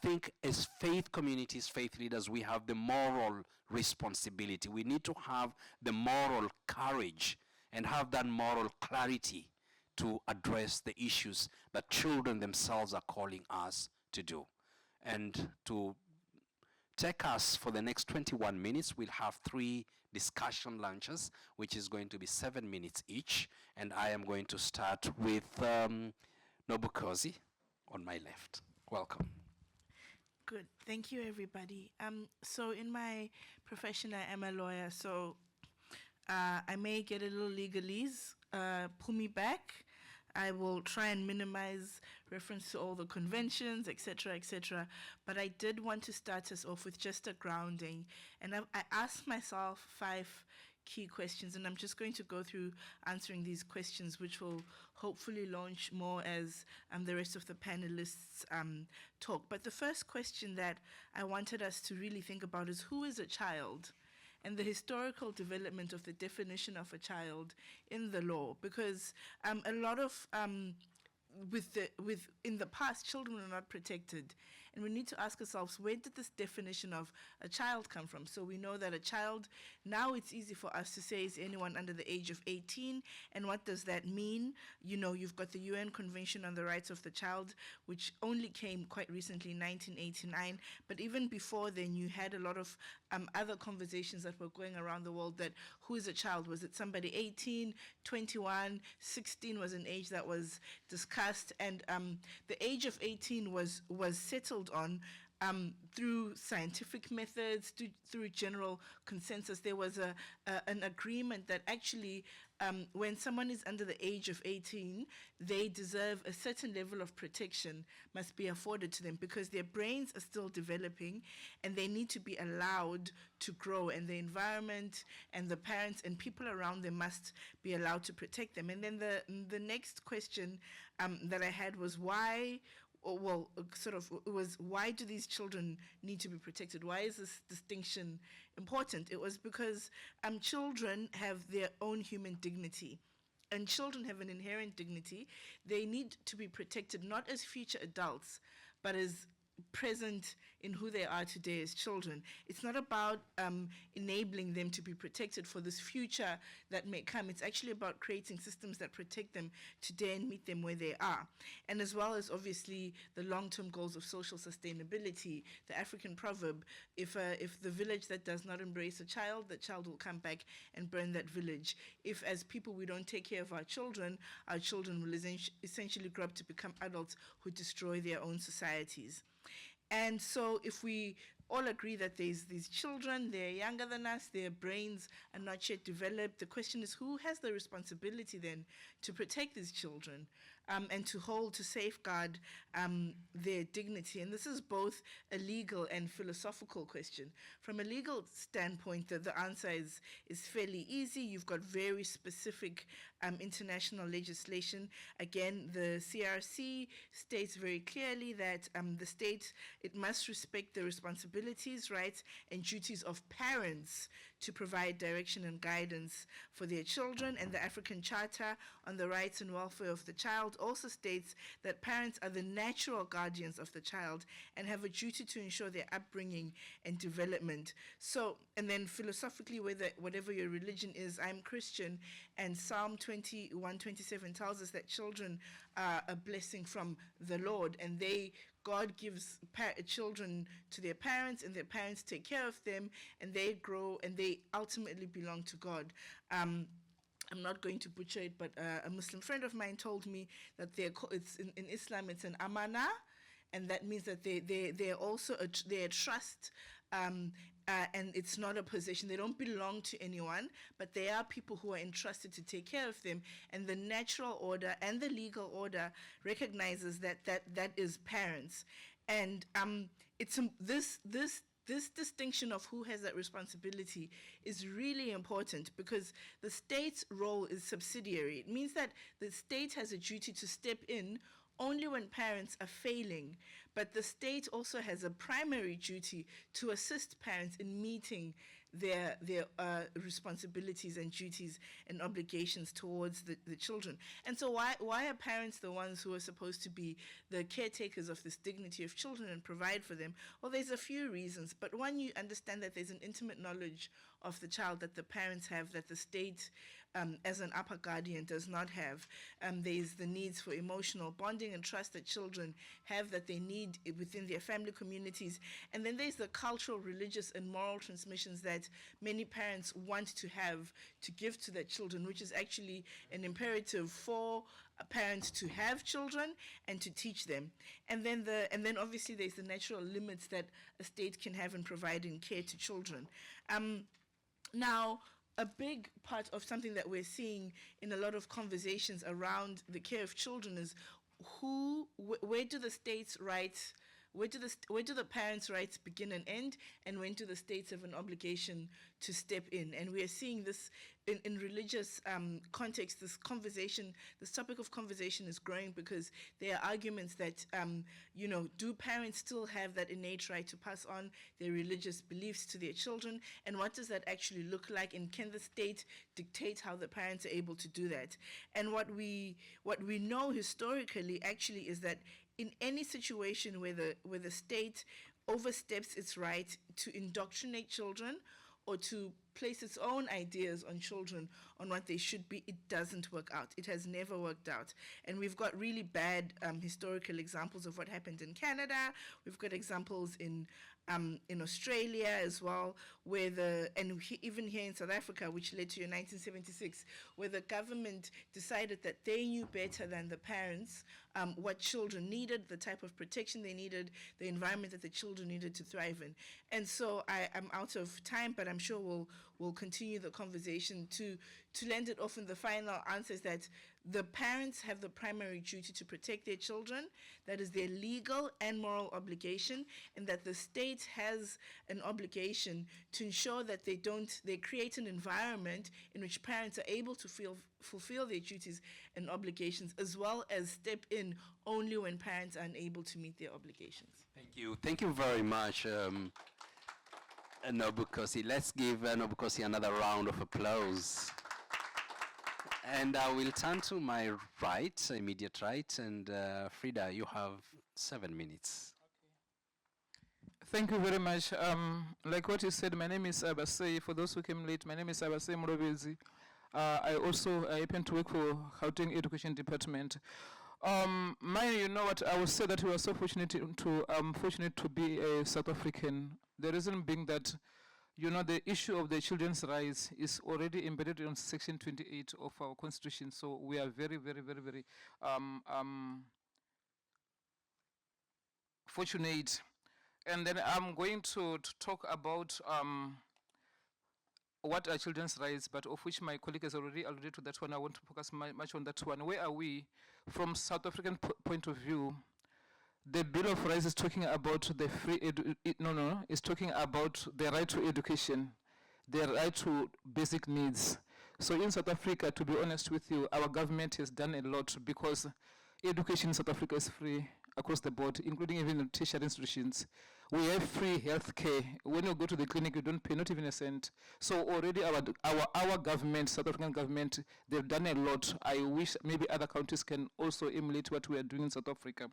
think as faith communities, faith leaders, we have the moral responsibility. We need to have the moral courage and have that moral clarity to address the issues that children themselves are calling us to do. And to take us for the next 21 minutes, we'll have 3 discussion lunches, which is going to be 7 minutes each. And I am going to start with Nobukhosi on my left. Welcome. Good. Thank you, everybody. So in my profession, I am a lawyer, so I may get a little legalese. Pull me back. I will try and minimize reference to all the conventions, etc., etc. But I did want to start us off with just a grounding. And I asked myself 5 key questions, and I'm just going to go through answering these questions, which will hopefully launch more as the rest of the panelists talk. But the first question that I wanted us to really think about is, who is a child? And the historical development of the definition of a child in the law, because a lot of in the past, children were not protected, and we need to ask ourselves, where did this definition of a child come from? So we know that a child, now it's easy for us to say, is anyone under the age of 18, and what does that mean? You know, you've got the UN Convention on the Rights of the Child, which only came quite recently in 1989, but even before then, you had a lot of other conversations that were going around the world that who is a child? Was it somebody 18, 21, 16 was an age that was discussed, and the age of 18 was settled on through scientific methods, through general consensus. There was an agreement that actually when someone is under the age of 18, they deserve a certain level of protection must be afforded to them, because their brains are still developing and they need to be allowed to grow, and the environment and the parents and people around them must be allowed to protect them. And then the next question that I had was, why why do these children need to be protected? Why is this distinction important? It was because children have their own human dignity. And children have an inherent dignity. They need to be protected not as future adults, but as present in who they are today as children. It's not about enabling them to be protected for this future that may come. It's actually about creating systems that protect them today and meet them where they are. And as well as obviously the long-term goals of social sustainability, the African proverb, if the village that does not embrace a child, the child will come back and burn that village. If as people we don't take care of our children will essentially grow up to become adults who destroy their own societies. And so if we all agree that there's these children, they're younger than us, their brains are not yet developed, the question is, who has the responsibility then to protect these children and to safeguard their dignity? And this is both a legal and philosophical question. From a legal standpoint, the answer is fairly easy. You've got very specific international legislation. Again, the CRC states very clearly that the state, it must respect the responsibilities, rights, and duties of parents to provide direction and guidance for their children. And the African Charter on the Rights and Welfare of the Child also states that parents are the natural guardians of the child and have a duty to ensure their upbringing and development. So, and then philosophically, whatever your religion is, I'm Christian, and Psalm 21:27 tells us that children are a blessing from the Lord, and God gives children to their parents, and their parents take care of them, and they grow, and they ultimately belong to God. I'm not going to butcher it, but a Muslim friend of mine told me that it's in Islam, it's an amana, and that means that they're also they're a trust, and it's not a possession. They don't belong to anyone, but they are people who are entrusted to take care of them. And the natural order and the legal order recognizes that is parents. And this distinction of who has that responsibility is really important, because the state's role is subsidiary. It means that the state has a duty to step in only when parents are failing, but the state also has a primary duty to assist parents in meeting their responsibilities and duties and obligations towards the children. And so why are parents the ones who are supposed to be the caretakers of this dignity of children and provide for them? Well, there's a few reasons, but one, you understand that there's an intimate knowledge of the child that the parents have that the state as an upper guardian does not have. There's the needs for emotional bonding and trust that children have that they need within their family communities. And then there's the cultural, religious, and moral transmissions that many parents want to have to give to their children, which is actually an imperative for parents to have children and to teach them. And then obviously there's the natural limits that a state can have in providing care to children. Now, a big part of something that we're seeing in a lot of conversations around the care of children is where do the state's rights, where do the parents' rights begin and end, and when do the states have an obligation to step in? And we are seeing this in religious context. This topic of conversation is growing because there are arguments that, do parents still have that innate right to pass on their religious beliefs to their children? And what does that actually look like? And can the state dictate how the parents are able to do that? And what we know historically actually is that in any situation where the state oversteps its right to indoctrinate children or to place its own ideas on children on what they should be, it doesn't work out. It has never worked out. And we've got really bad historical examples of what happened in Canada. We've got examples in Australia as well, even here in South Africa, which led to 1976, where the government decided that they knew better than the parents what children needed, the type of protection they needed, the environment that the children needed to thrive in. And so I'm out of time, but I'm sure we'll continue the conversation to land it off in the final answer is that the parents have the primary duty to protect their children. That is their legal and moral obligation, and that the state has an obligation to ensure that they create an environment in which parents are able to fulfill their duties and obligations, as well as step in only when parents are unable to meet their obligations. Thank you. Thank you very much, Nobukhosi. Let's give Nobukhosi another round of applause. And I will turn to my right, immediate right, and Fredah, you have 7 minutes. Thank you very much. Like what you said, my name is Avhasei. For those who came late, my name is Avhasei Mulovhedzi. I happen to work for Gauteng Education Department. You know what, I would say that we are so fortunate to be a South African. The reason being that, the issue of the children's rights is already embedded in Section 28 of our Constitution. So we are very, very, very, very fortunate. And then I'm going to talk about what are children's rights, but of which my colleague has already alluded to that one. I want to focus much on that one. Where are we from South African point of view? The Bill of Rights is talking about the it's talking about the right to education, the right to basic needs. So in South Africa, to be honest with you, our government has done a lot because education in South Africa is free across the board, including even in tertiary institutions. We have free health care. When you go to the clinic, you don't pay not even a cent. So already our government, South African government, they've done a lot. I wish maybe other countries can also emulate what we are doing in South Africa.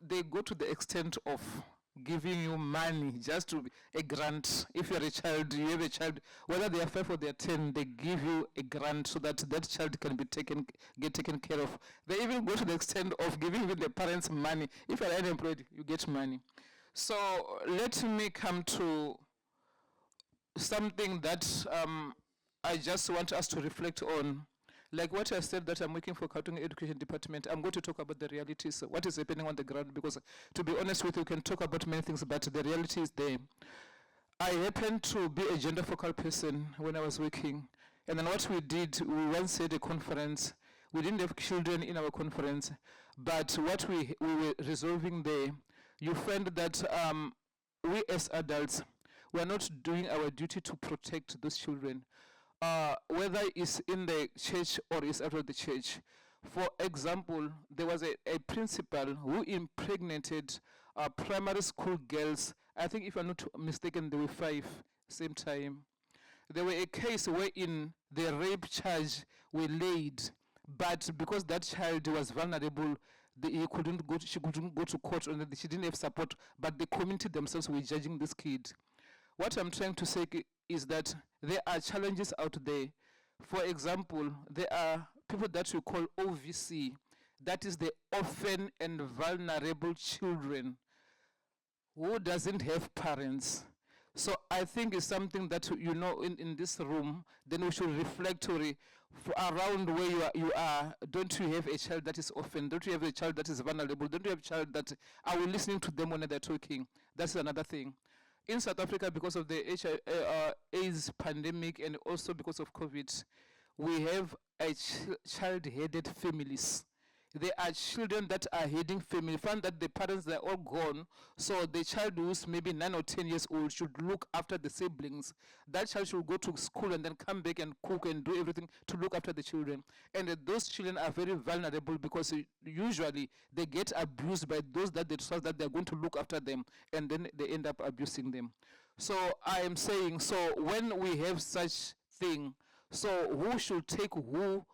They go to the extent of giving you money just to a grant. If you're a child, you have a child, whether they are 5 or they are 10, they give you a grant so that that child can get taken care of. They even go to the extent of giving even the parents money. If you're unemployed, you get money. So let me come to something that I just want us to reflect on. Like what I said, that I'm working for Gauteng Education Department, I'm going to talk about the realities, what is happening on the ground, because to be honest with you, can talk about many things, but the reality is there. I happened to be a gender focal person when I was working, and then what we did, we once had a conference. We didn't have children in our conference, but what we were resolving there, you find that we as adults, we are not doing our duty to protect those children. Whether it's in the church or it's out of the church. For example, there was a principal who impregnated primary school girls. I think if I'm not mistaken, there were 5 same time. There were a case wherein the rape charge were laid, but because that child was vulnerable, she couldn't go to court, and she didn't have support, but the community themselves were judging this kid. What I'm trying to say is that there are challenges out there. For example, there are people that we call OVC, that is the orphan and vulnerable children who doesn't have parents. So I think it's something that, in this room, then we should reflect around where you are. Don't you have a child that is orphan? Don't you have a child that is vulnerable? Don't you have a child that, are we listening to them when they're talking? That's another thing. In South Africa, because of the AIDS pandemic and also because of COVID, we have child-headed families. There are children that are heading family, find that the parents are all gone, so the child who's maybe 9 or 10 years old should look after the siblings. That child should go to school and then come back and cook and do everything to look after the children. And those children are very vulnerable because usually they get abused by those that they trust that they're going to look after them, and then they end up abusing them. So I am saying, so when we have such thing, so who should take who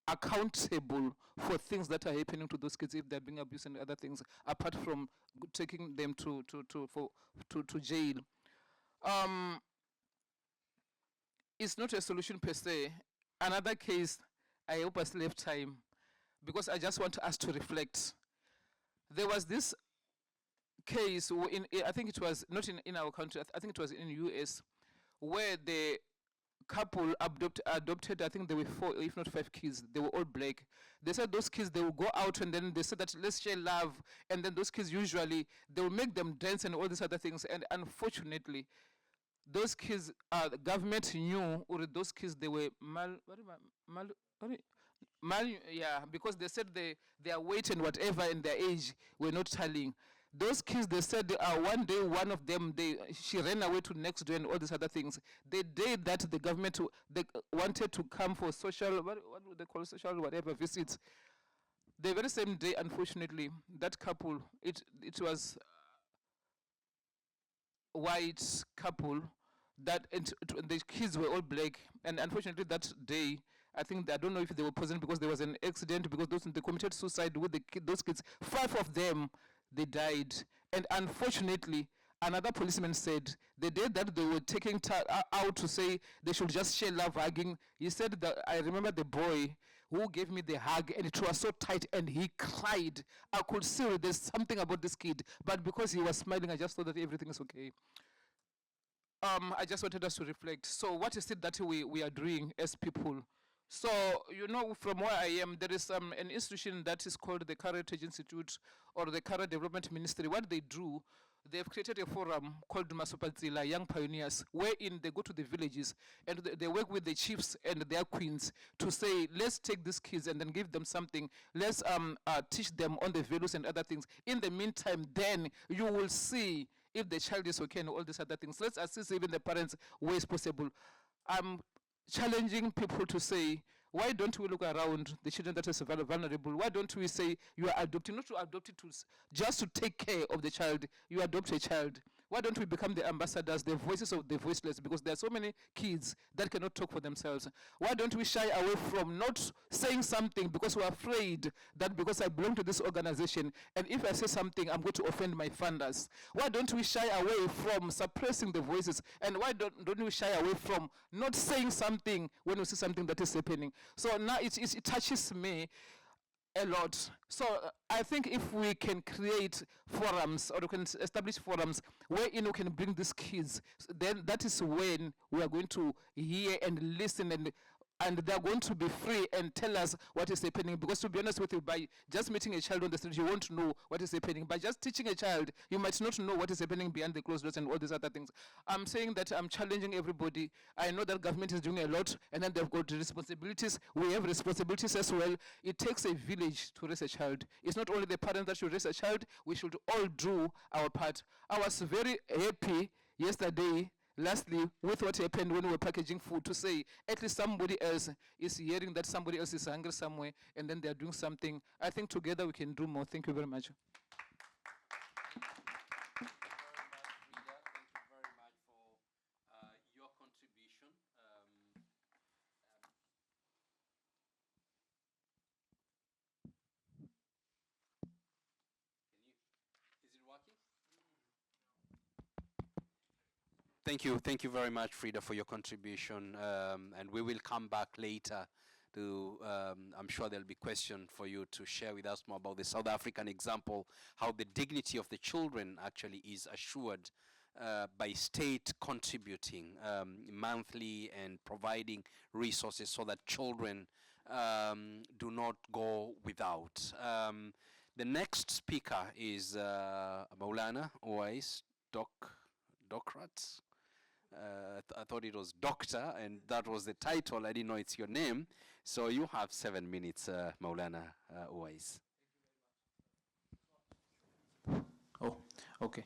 accountable for things that are happening to those kids if they're being abused and other things, apart from taking them to jail? It's not a solution per se. Another case, I hope I still have time, because I just want us to reflect. There was this case I think it was not in our country, I think it was in US, where the couple adopted, I think there were 4, if not 5 kids. They were all black. They said those kids, they will go out and then they said that let's share love, and then those kids usually, they will make them dance and all these other things. And unfortunately, those kids, the government knew, or those kids, they were because they said their weight and whatever and their age were not tallying. Those kids, they said one day one of them, she ran away to next door and all these other things. The day that the government they wanted to come for social, what would they call social whatever visits, the very same day, unfortunately, that couple, it was white couple, that the kids were all black, and unfortunately that day, I think, I don't know if they were present because there was an accident, because they committed suicide with those kids. 5 of them, they died. And unfortunately, another policeman said the day that they were taking out to say they should just share love, hugging, he said that, I remember the boy who gave me the hug, and it was so tight and he cried. I could see there's something about this kid, but because he was smiling, I just thought that everything is okay. I just wanted us to reflect. So what is it that we are doing as people? So, from where I am, there is an institution that is called the Heritage Institute or the Career Development Ministry. What they do, they've created a forum called Mulovhedzi, Young Pioneers, wherein they go to the villages and they work with the chiefs and their queens to say, let's take these kids and then give them something. Let's teach them on the values and other things. In the meantime, then you will see if the child is okay and all these other things. Let's assist even the parents where it's possible. I'm challenging people to say, why don't we look around the children that are vulnerable? Why don't we say you are adopting, not to adopt it just to take care of the child, you adopt a child. Why don't we become the ambassadors, the voices of the voiceless? Because there are so many kids that cannot talk for themselves. Why don't we shy away from not saying something because we're afraid that because I belong to this organization, and if I say something, I'm going to offend my funders? Why don't we shy away from suppressing the voices? And why don't we shy away from not saying something when we see something that is happening? So now it touches me a lot. So I think if we can create forums, or we can establish forums wherein we can bring these kids, then that is when we are going to hear and listen, and they're going to be free and tell us what is happening. Because to be honest with you, by just meeting a child on the street, you won't know what is happening. By just teaching a child, you might not know what is happening behind the closed doors and all these other things. I'm saying that I'm challenging everybody. I know that government is doing a lot, and then they've got responsibilities. We have responsibilities as well. It takes a village to raise a child. It's not only the parents that should raise a child. We should all do our part. I was very happy yesterday, lastly, with what happened when we were packaging food, to say at least somebody else is hearing that somebody else is hungry somewhere, and then they're doing something. I think together we can do more. Thank you very much. Thank you very much, Fredah, for your contribution. And we will come back later to, I'm sure there'll be questions for you to share with us more about the South African example, how the dignity of the children actually is assured by state contributing monthly and providing resources so that children do not go without. The next speaker is Maulana Uwais Docrat. I thought it was doctor, and that was the title. I didn't know it's your name. So you have 7 minutes, Maulana Uwais. Oh, okay.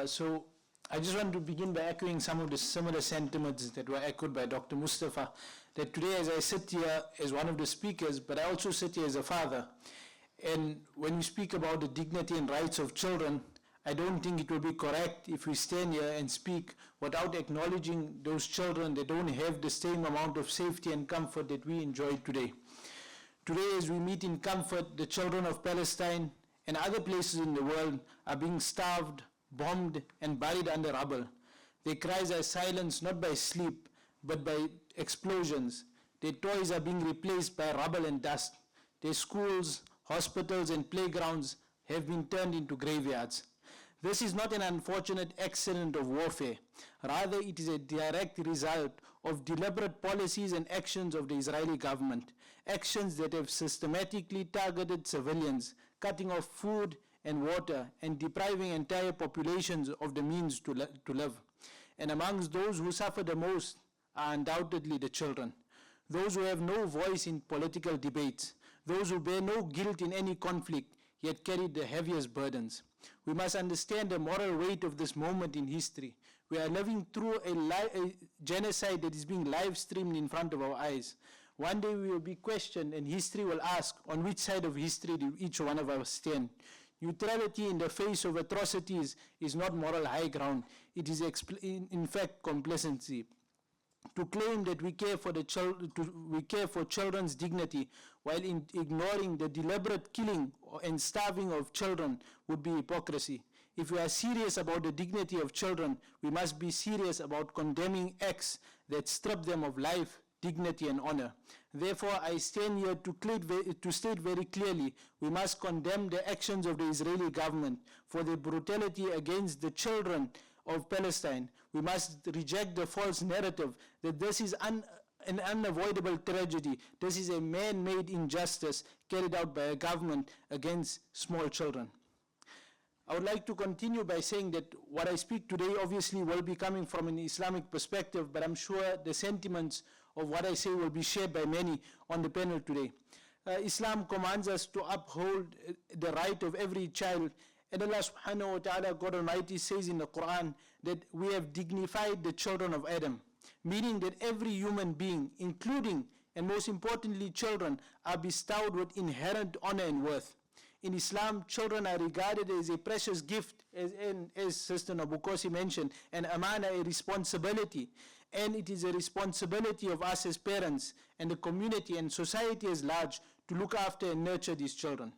So I just want to begin by echoing some of the similar sentiments that were echoed by Dr. Mustafa, that today as I sit here as one of the speakers, but I also sit here as a father. And when we speak about the dignity and rights of children, I don't think it will be correct if we stand here and speak without acknowledging those children that don't have the same amount of safety and comfort that we enjoy today. Today, as we meet in comfort, the children of Palestine and other places in the world are being starved, bombed, and buried under rubble. Their cries are silenced not by sleep, but by explosions. Their toys are being replaced by rubble and dust. Their schools, hospitals, and playgrounds have been turned into graveyards. This is not an unfortunate accident of warfare. Rather, it is a direct result of deliberate policies and actions of the Israeli government, actions that have systematically targeted civilians, cutting off food and water, and depriving entire populations of the means to live. And amongst those who suffer the most are undoubtedly the children, those who have no voice in political debates, those who bear no guilt in any conflict, yet carry the heaviest burdens. We must understand the moral weight of this moment in history. We are living through a genocide that is being live streamed in front of our eyes. One day we will be questioned and history will ask, on which side of history do each one of us stand? Neutrality in the face of atrocities is not moral high ground. It is in fact complacency. To claim that we care for children's dignity while ignoring the deliberate killing and starving of children would be hypocrisy. If we are serious about the dignity of children, we must be serious about condemning acts that strip them of life, dignity, and honor. Therefore, I stand here to state very clearly, we must condemn the actions of the Israeli government for the brutality against the children of Palestine. We must reject the false narrative that this is an unavoidable tragedy. This is a man-made injustice carried out by a government against small children. I would like to continue by saying that what I speak today obviously will be coming from an Islamic perspective, but I'm sure the sentiments of what I say will be shared by many on the panel today. Islam commands us to uphold the right of every child, and Allah subhanahu wa ta'ala, God Almighty, says in the Quran that we have dignified the children of Adam, meaning that every human being, including and most importantly children, are bestowed with inherent honor and worth. In Islam, children are regarded as a precious gift, as Sister Nobukhosi mentioned, an amana, a responsibility. And it is a responsibility of us as parents and the community and society as large to look after and nurture these children.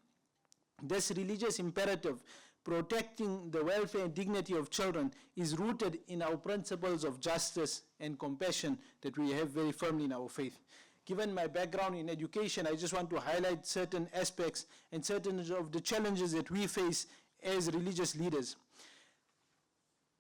This religious imperative, protecting the welfare and dignity of children, is rooted in our principles of justice and compassion that we have very firmly in our faith. Given my background in education, I just want to highlight certain aspects and certain of the challenges that we face as religious leaders.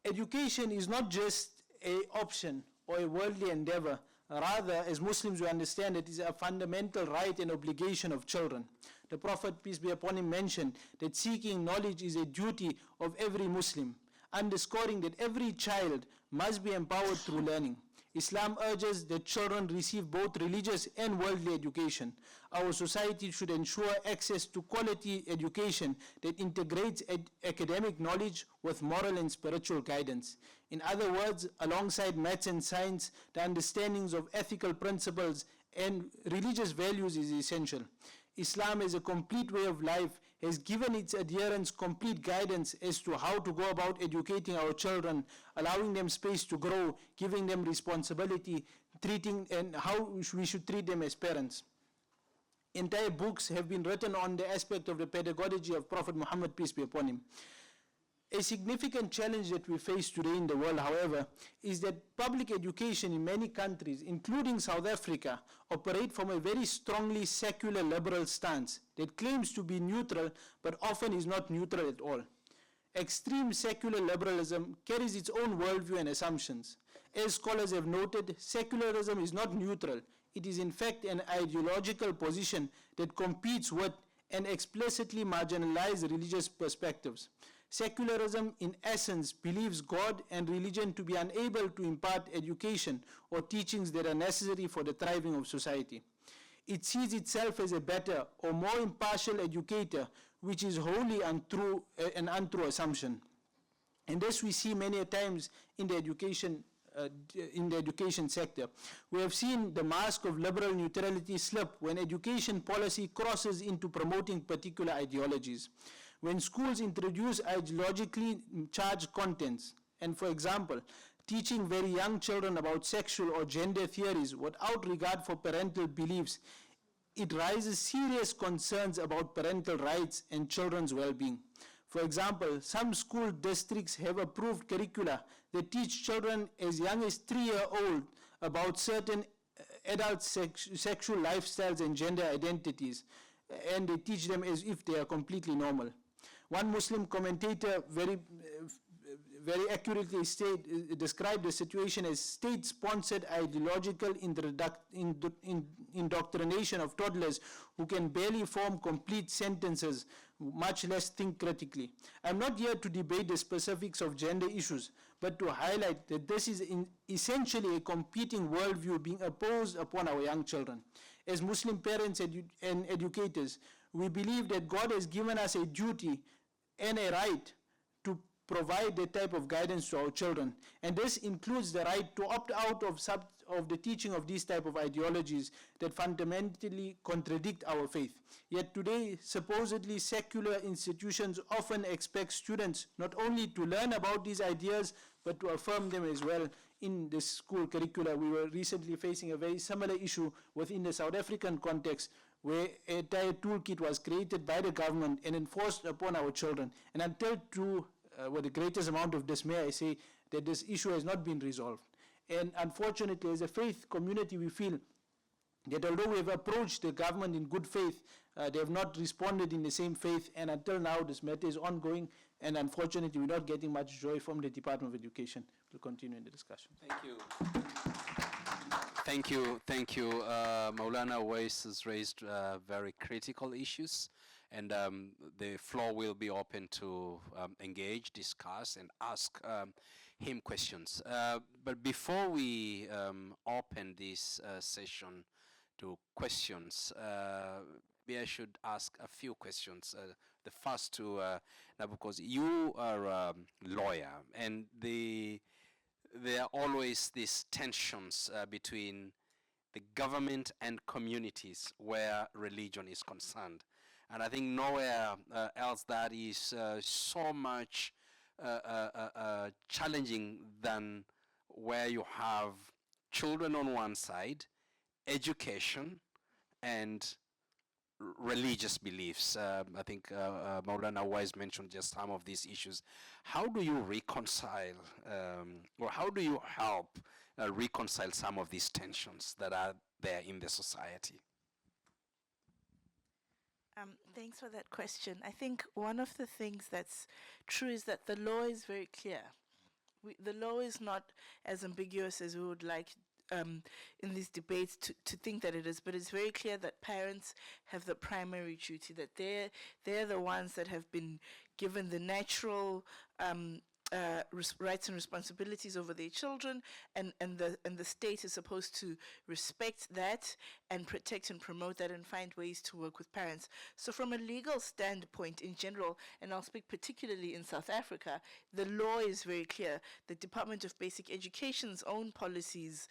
Education is not just an option or a worldly endeavor. Rather, as Muslims, we understand it is a fundamental right and obligation of children. The Prophet, peace be upon him, mentioned that seeking knowledge is a duty of every Muslim, underscoring that every child must be empowered through learning. Islam urges that children receive both religious and worldly education. Our society should ensure access to quality education that integrates academic knowledge with moral and spiritual guidance. In other words, alongside maths and science, the understandings of ethical principles and religious values is essential. Islam, as a complete way of life, has given its adherents complete guidance as to how to go about educating our children, allowing them space to grow, giving them responsibility, treating and how we should treat them as parents. Entire books have been written on the aspect of the pedagogy of Prophet Muhammad, peace be upon him. A significant challenge that we face today in the world, however, is that public education in many countries, including South Africa, operate from a very strongly secular liberal stance that claims to be neutral but often is not neutral at all. Extreme secular liberalism carries its own worldview and assumptions. As scholars have noted, secularism is not neutral. It is in fact an ideological position that competes with and explicitly marginalizes religious perspectives. Secularism, in essence, believes God and religion to be unable to impart education or teachings that are necessary for the thriving of society. It sees itself as a better or more impartial educator, which is wholly untrue, an untrue assumption. And this we see many times in the education sector. We have seen the mask of liberal neutrality slip when education policy crosses into promoting particular ideologies. When schools introduce ideologically charged contents, and for example, teaching very young children about sexual or gender theories without regard for parental beliefs, it raises serious concerns about parental rights and children's well-being. For example, some school districts have approved curricula that teach children as young as 3-year-old about certain adult sexual lifestyles and gender identities, and they teach them as if they are completely normal. One Muslim commentator very accurately described the situation as state-sponsored ideological indoctrination of toddlers who can barely form complete sentences, much less think critically. I'm not here to debate the specifics of gender issues, but to highlight that this is essentially a competing worldview being imposed upon our young children. As Muslim parents and educators, we believe that God has given us a duty and a right to provide that type of guidance to our children. And this includes the right to opt out of the teaching of these type of ideologies that fundamentally contradict our faith. Yet today, supposedly secular institutions often expect students not only to learn about these ideas, but to affirm them as well in the school curricula. We were recently facing a very similar issue within the South African context, where an entire toolkit was created by the government and enforced upon our children. And until with the greatest amount of dismay, I say that this issue has not been resolved. And unfortunately, as a faith community, we feel that although we have approached the government in good faith, they have not responded in the same faith, and until now this matter is ongoing, and unfortunately we're not getting much joy from the Department of Education. We'll continue in the discussion. Thank you. Thank you. Maulana Wais has raised very critical issues, and the floor will be open to engage, discuss, and ask him questions. But before we open this session to questions, maybe I should ask a few questions. The first to Nobukhosi. You are a lawyer, and there are always these tensions between the government and communities where religion is concerned. And I think nowhere else that is so much challenging than where you have children on one side, education, and religious beliefs. I think Maulana Wais mentioned just some of these issues. How do you reconcile, or how do you help reconcile some of these tensions that are there in the society? Thanks for that question. I think one of the things that's true is that the law is very clear. The law is not as ambiguous as we would like in these debates to think that it is, but it's very clear that parents have the primary duty, that they're the ones that have been given the natural rights and responsibilities over their children, and the state is supposed to respect that and protect and promote that and find ways to work with parents. So from a legal standpoint in general, and I'll speak particularly in South Africa, the law is very clear. The Department of Basic Education's own policies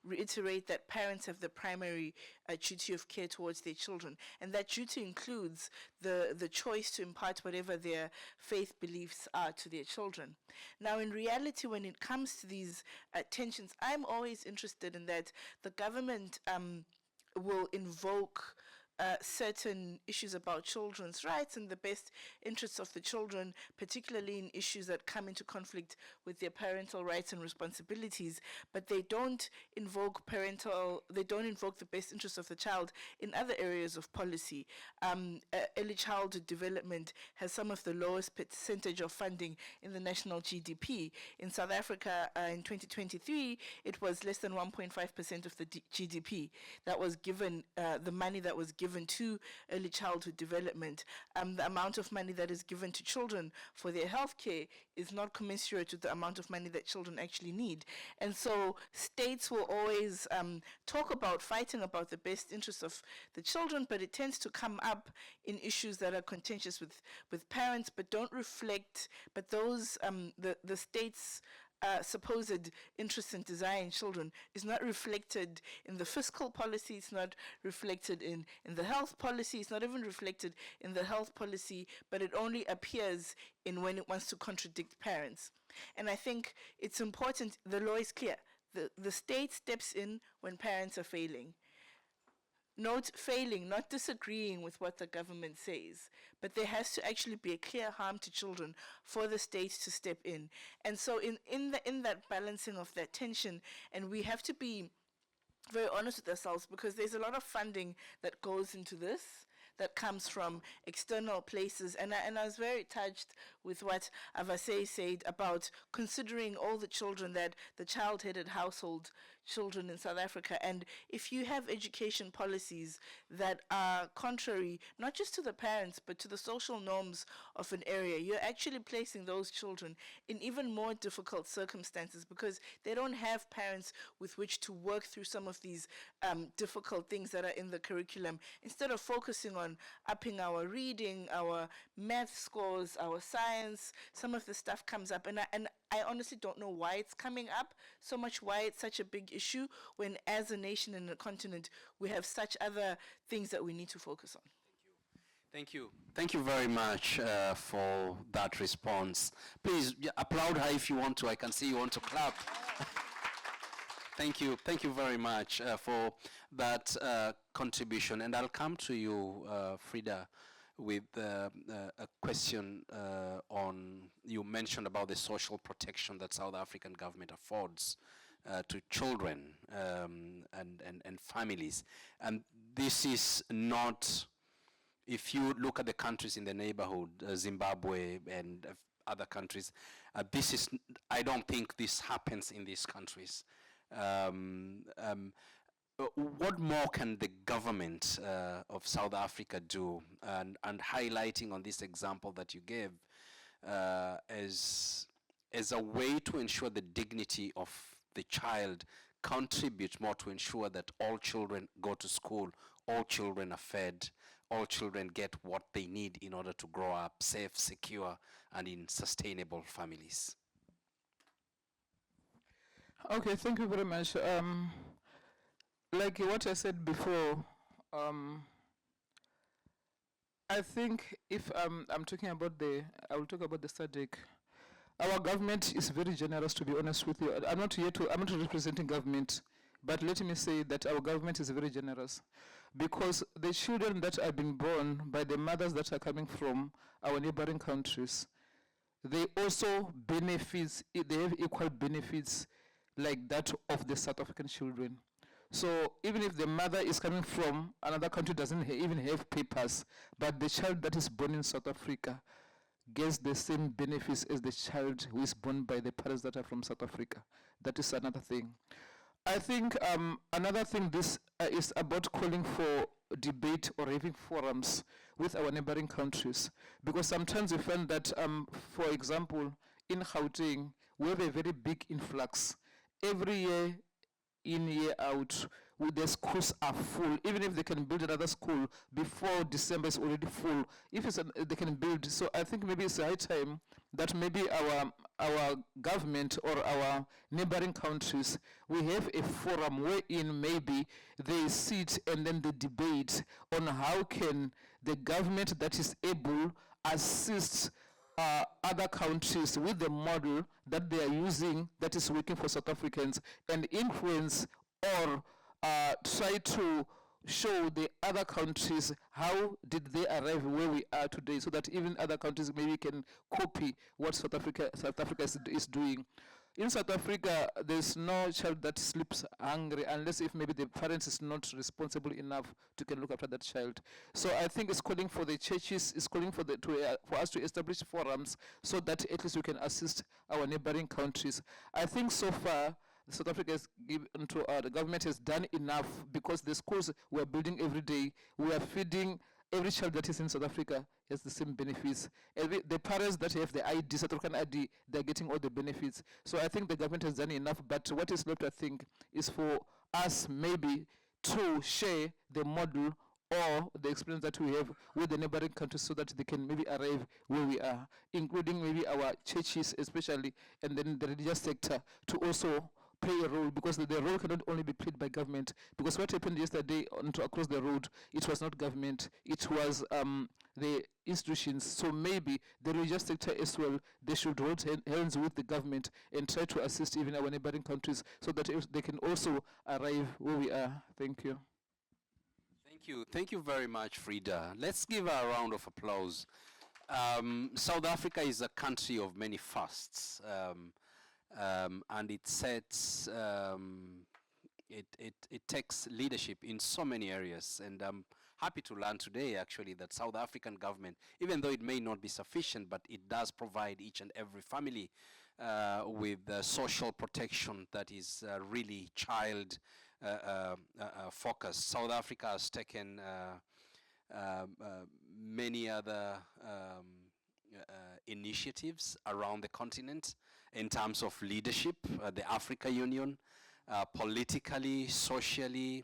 reiterate that parents have the primary duty of care towards their children, and that duty includes the choice to impart whatever their faith beliefs are to their children. Now, in reality, when it comes to these tensions, I'm always interested in that the government will invoke certain issues about children's rights and the best interests of the children, particularly in issues that come into conflict with their parental rights and responsibilities, but they don't invoke the best interests of the child in other areas of policy. Early childhood development has some of the lowest percentage of funding in the national GDP. In South Africa, in 2023, it was less than 1.5% of the GDP that was given, the money that was given to early childhood development. The amount of money that is given to children for their health care is not commensurate with the amount of money that children actually need. And so states will always talk about fighting about the best interests of the children, but it tends to come up in issues that are contentious with parents, but don't reflect, but those, the state's supposed interest and desire in children is not reflected in the fiscal policy, it's not reflected in the health policy, it's not even reflected in the health policy, but it only appears in when it wants to contradict parents. And I think it's important, the law is clear. The state steps in when parents are failing. Note failing, not disagreeing with what the government says, but there has to actually be a clear harm to children for the state to step in. And so in that balancing of that tension, and we have to be very honest with ourselves, because there's a lot of funding that goes into this that comes from external places. And I was very touched with what Avhasei said about considering all the children that the child-headed household children in South Africa. And if you have education policies that are contrary, not just to the parents, but to the social norms of an area, you're actually placing those children in even more difficult circumstances because they don't have parents with which to work through some of these difficult things that are in the curriculum. Instead of focusing on upping our reading, our math scores, our science, some of the stuff comes up. And I honestly don't know why it's coming up so much, why it's such a big issue, when as a nation and a continent, we have such other things that we need to focus on. Thank you. Thank you very much for that response. Please applaud her if you want to. I can see you want to clap. Thank you. Thank you very much for that contribution. And I'll come to you, Fredah, with a question on, you mentioned about the social protection that South African government affords to children and families. And this is not, if you look at the countries in the neighborhood, Zimbabwe and other countries, this is, I don't think this happens in these countries. What more can the government of South Africa do? And highlighting on this example that you gave as a way to ensure the dignity of the child, contribute more to ensure that all children go to school, all children are fed, all children get what they need in order to grow up safe, secure, and in sustainable families. Okay, thank you very much. Like what I said before, I think if I'm talking about I will talk about the SADC. Our government is very generous, to be honest with you. I'm not representing government, but let me say that our government is very generous, because the children that have been born by the mothers that are coming from our neighboring countries, they also benefits, they have equal benefits like that of the South African children. So even if the mother is coming from another country, doesn't even have papers, but the child that is born in South Africa gets the same benefits as the child who is born by the parents that are from South Africa. That is another thing. I think another thing this is about calling for debate or having forums with our neighboring countries, because sometimes we find that, for example, in Gauteng, we have a very big influx. Every year in, year out, the schools are full. Even if they can build another school before December is already full, if it's they can build. So I think maybe it's high time that maybe our government or our neighboring countries, we have a forum wherein maybe they sit and then they debate on how can the government that is able assist other countries with the model that they are using that is working for South Africans, and influence or try to show the other countries how did they arrive where we are today, so that even other countries maybe can copy what South Africa is doing. In South Africa, there's no child that sleeps hungry unless if maybe the parents is not responsible enough to can look after that child. So I think it's calling for the churches, it's calling for for us to establish forums so that at least we can assist our neighboring countries. I think so far South Africa has given to the government has done enough, because the schools we are building every day, we are feeding every child that is in South Africa has the same benefits. The parents that have the ID, South African ID, they're getting all the benefits. So I think the government has done enough, but what is left, I think, is for us maybe to share the model or the experience that we have with the neighboring countries, so that they can maybe arrive where we are, including maybe our churches especially, and then the religious sector to also play a role, because the role cannot only be played by government. Because what happened yesterday across the road, it was not government, it was the institutions. So maybe the religious sector as well, they should hold hands with the government and try to assist even our neighboring countries, so that they can also arrive where we are. Thank you. Thank you very much, Fredah. Let's give her a round of applause. South Africa is a country of many fasts. And it sets, it takes leadership in so many areas. And I'm happy to learn today, actually, that South African government, even though it may not be sufficient, but it does provide each and every family with social protection that is really child focused. South Africa has taken many other initiatives around the continent in terms of leadership, the Africa Union, politically, socially,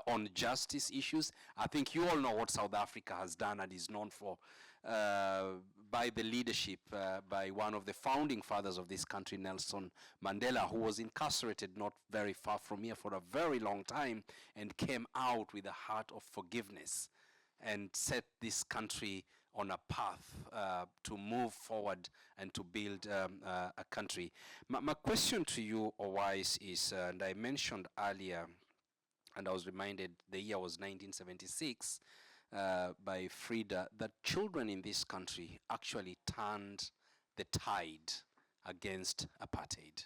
on justice issues. I think you all know what South Africa has done and is known for, by the leadership by one of the founding fathers of this country, Nelson Mandela, who was incarcerated not very far from here for a very long time and came out with a heart of forgiveness and set this country on a path to move forward and to build a country. My question to you, Owais, is, and I mentioned earlier, and I was reminded the year was 1976 by Fredah, that children in this country actually turned the tide against apartheid.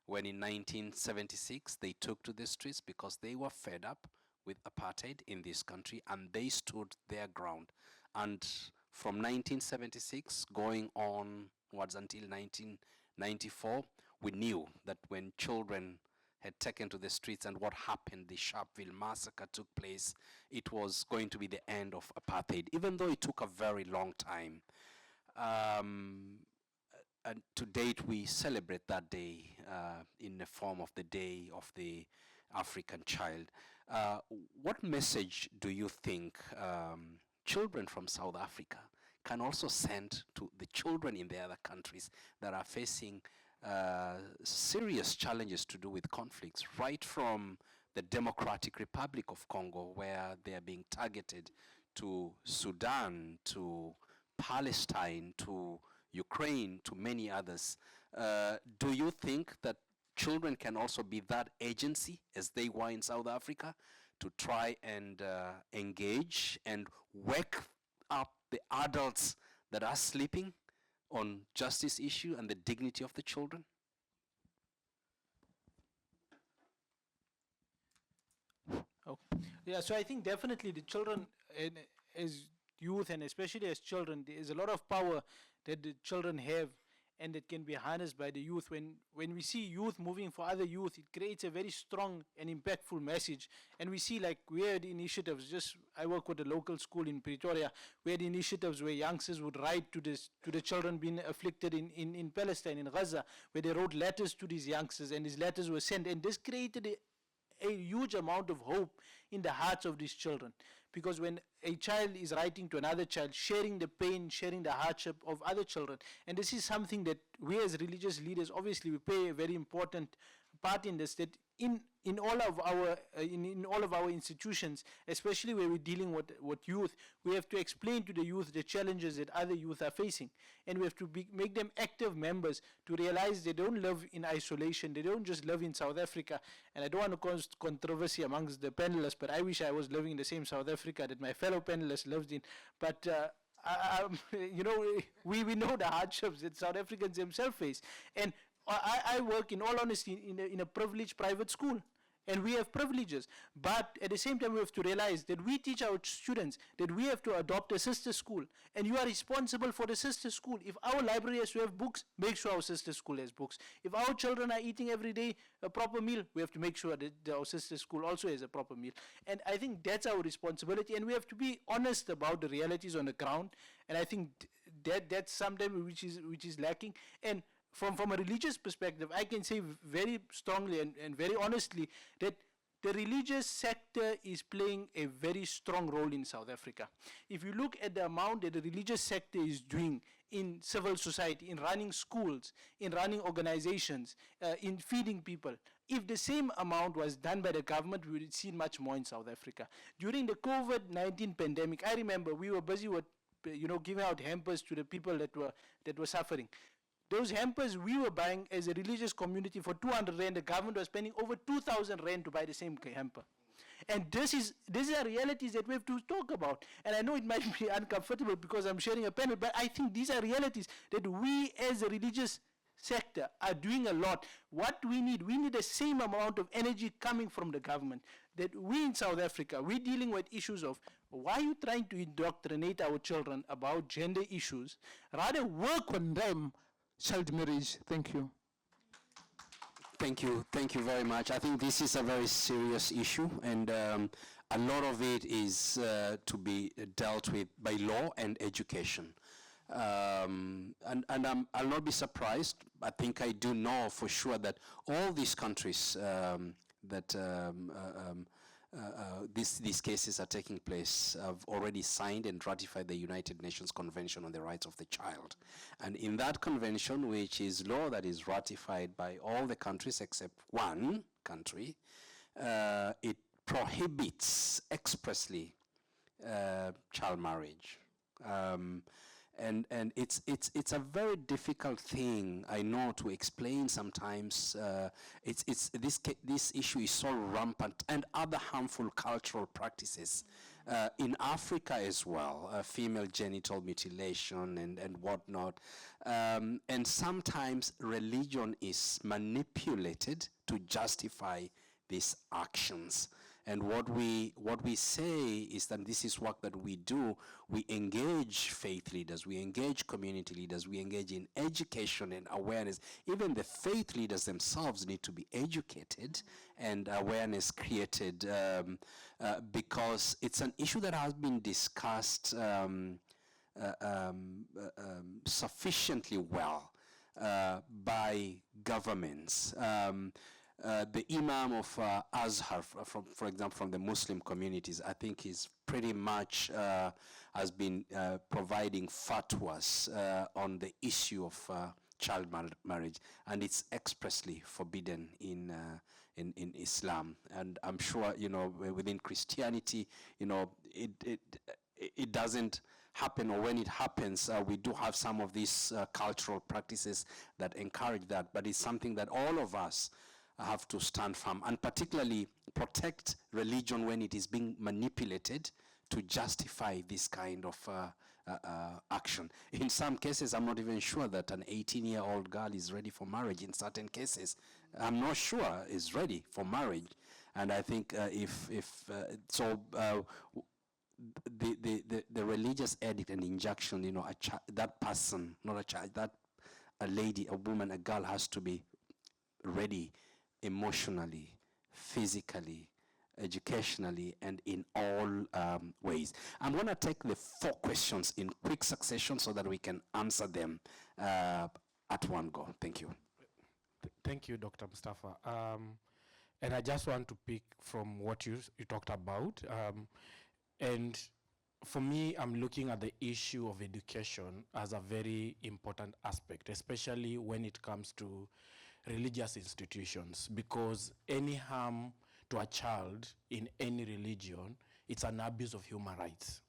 When in 1976 they took to the streets because they were fed up with apartheid in this country, and they stood their ground. And from 1976 going onwards until 1994, we knew that when children had taken to the streets and what happened, the Sharpeville massacre took place, it was going to be the end of apartheid, even though it took a very long time. And to date, we celebrate that day in the form of the Day of the African Child. What message do you think children from South Africa can also send to the children in the other countries that are facing serious challenges to do with conflicts, right from the Democratic Republic of Congo, where they are being targeted, to Sudan, to Palestine, to Ukraine, to many others? Do you think that children can also be that agency as they were in South Africa to try and engage and wake up the adults that are sleeping on justice issue and the dignity of the children? Oh, yeah. So I think definitely the children, as youth and especially as children, there is a lot of power that the children have, and it can be harnessed by the youth. When we see youth moving for other youth, it creates a very strong and impactful message. And we see, like, we had initiatives. I work with a local school in Pretoria. We had initiatives where youngsters would write to the children being afflicted in Palestine, in Gaza, where they wrote letters to these youngsters, and these letters were sent. And this created a huge amount of hope in the hearts of these children. Because when a child is writing to another child, sharing the pain, sharing the hardship of other children, and this is something that we as religious leaders, obviously we play a very important part in this, that in all of our in all of our institutions, especially where we're dealing with youth, we have to explain to the youth the challenges that other youth are facing, and we have to make them active members to realize they don't live in isolation. They don't just live in South Africa. And I don't want to cause controversy amongst the panelists, but I wish I was living in the same South Africa that my fellow panelists lived in. But you know, we know the hardships that South Africans themselves face. And I work, in all honesty, in a privileged private school. And we have privileges. But at the same time, we have to realize that we teach our students that we have to adopt a sister school. And you are responsible for the sister school. If our library has to have books, make sure our sister school has books. If our children are eating every day a proper meal, we have to make sure that our sister school also has a proper meal. And I think that's our responsibility. And we have to be honest about the realities on the ground. And I think that's sometimes which is lacking. And from a religious perspective, I can say very strongly and very honestly that the religious sector is playing a very strong role in South Africa. If you look at the amount that the religious sector is doing in civil society, in running schools, in running organizations, in feeding people, if the same amount was done by the government, we would have seen much more in South Africa. During the COVID-19 pandemic, I remember we were busy with giving out hampers to the people that were suffering. Those hampers we were buying as a religious community for 200 rand. The government was spending over 2,000 rand to buy the same hamper. And these are realities that we have to talk about. And I know it might be uncomfortable because I'm sharing a panel, but I think these are realities that we as a religious sector are doing a lot. What we need the same amount of energy coming from the government. That we in South Africa, we're dealing with issues of why are you trying to indoctrinate our children about gender issues? Rather work on them. Child marriage. Thank you. Thank you very much. I think this is a very serious issue, and a lot of it is to be dealt with by law and education. And I'll not be surprised. I think I do know for sure that all these countries that these cases are taking place have already signed and ratified the United Nations Convention on the Rights of the Child. And in that convention, which is law that is ratified by all the countries except one country, it prohibits expressly child marriage. And it's a very difficult thing, I know, to explain sometimes. This issue is so rampant, and other harmful cultural practices in Africa as well, female genital mutilation and whatnot. And sometimes religion is manipulated to justify these actions. And what we say is that this is work that we do. We engage faith leaders, we engage community leaders, we engage in education and awareness. Even the faith leaders themselves need to be educated and awareness created because it's an issue that has been discussed sufficiently well by governments. The Imam of Azhar, for example, from the Muslim communities, I think is pretty much has been providing fatwas on the issue of child marriage, and it's expressly forbidden in Islam. And I'm sure, within Christianity, it doesn't happen, or when it happens, we do have some of these cultural practices that encourage that, but it's something that all of us have to stand firm, and particularly protect religion when it is being manipulated to justify this kind of action. In some cases, I'm not even sure that an 18-year-old girl is ready for marriage. In certain cases, I'm not sure is ready for marriage. And I think the religious edict and injunction, that person, not a child, that a lady, a woman, a girl has to be ready emotionally, physically, educationally, and in all ways. I'm going to take the 4 questions in quick succession so that we can answer them at one go. Thank you. Thank you, Dr. Mustafa. And I just want to pick from what you talked about. And for me, I'm looking at the issue of education as a very important aspect, especially when it comes to religious institutions, because any harm to a child in any religion, it's an abuse of human rights.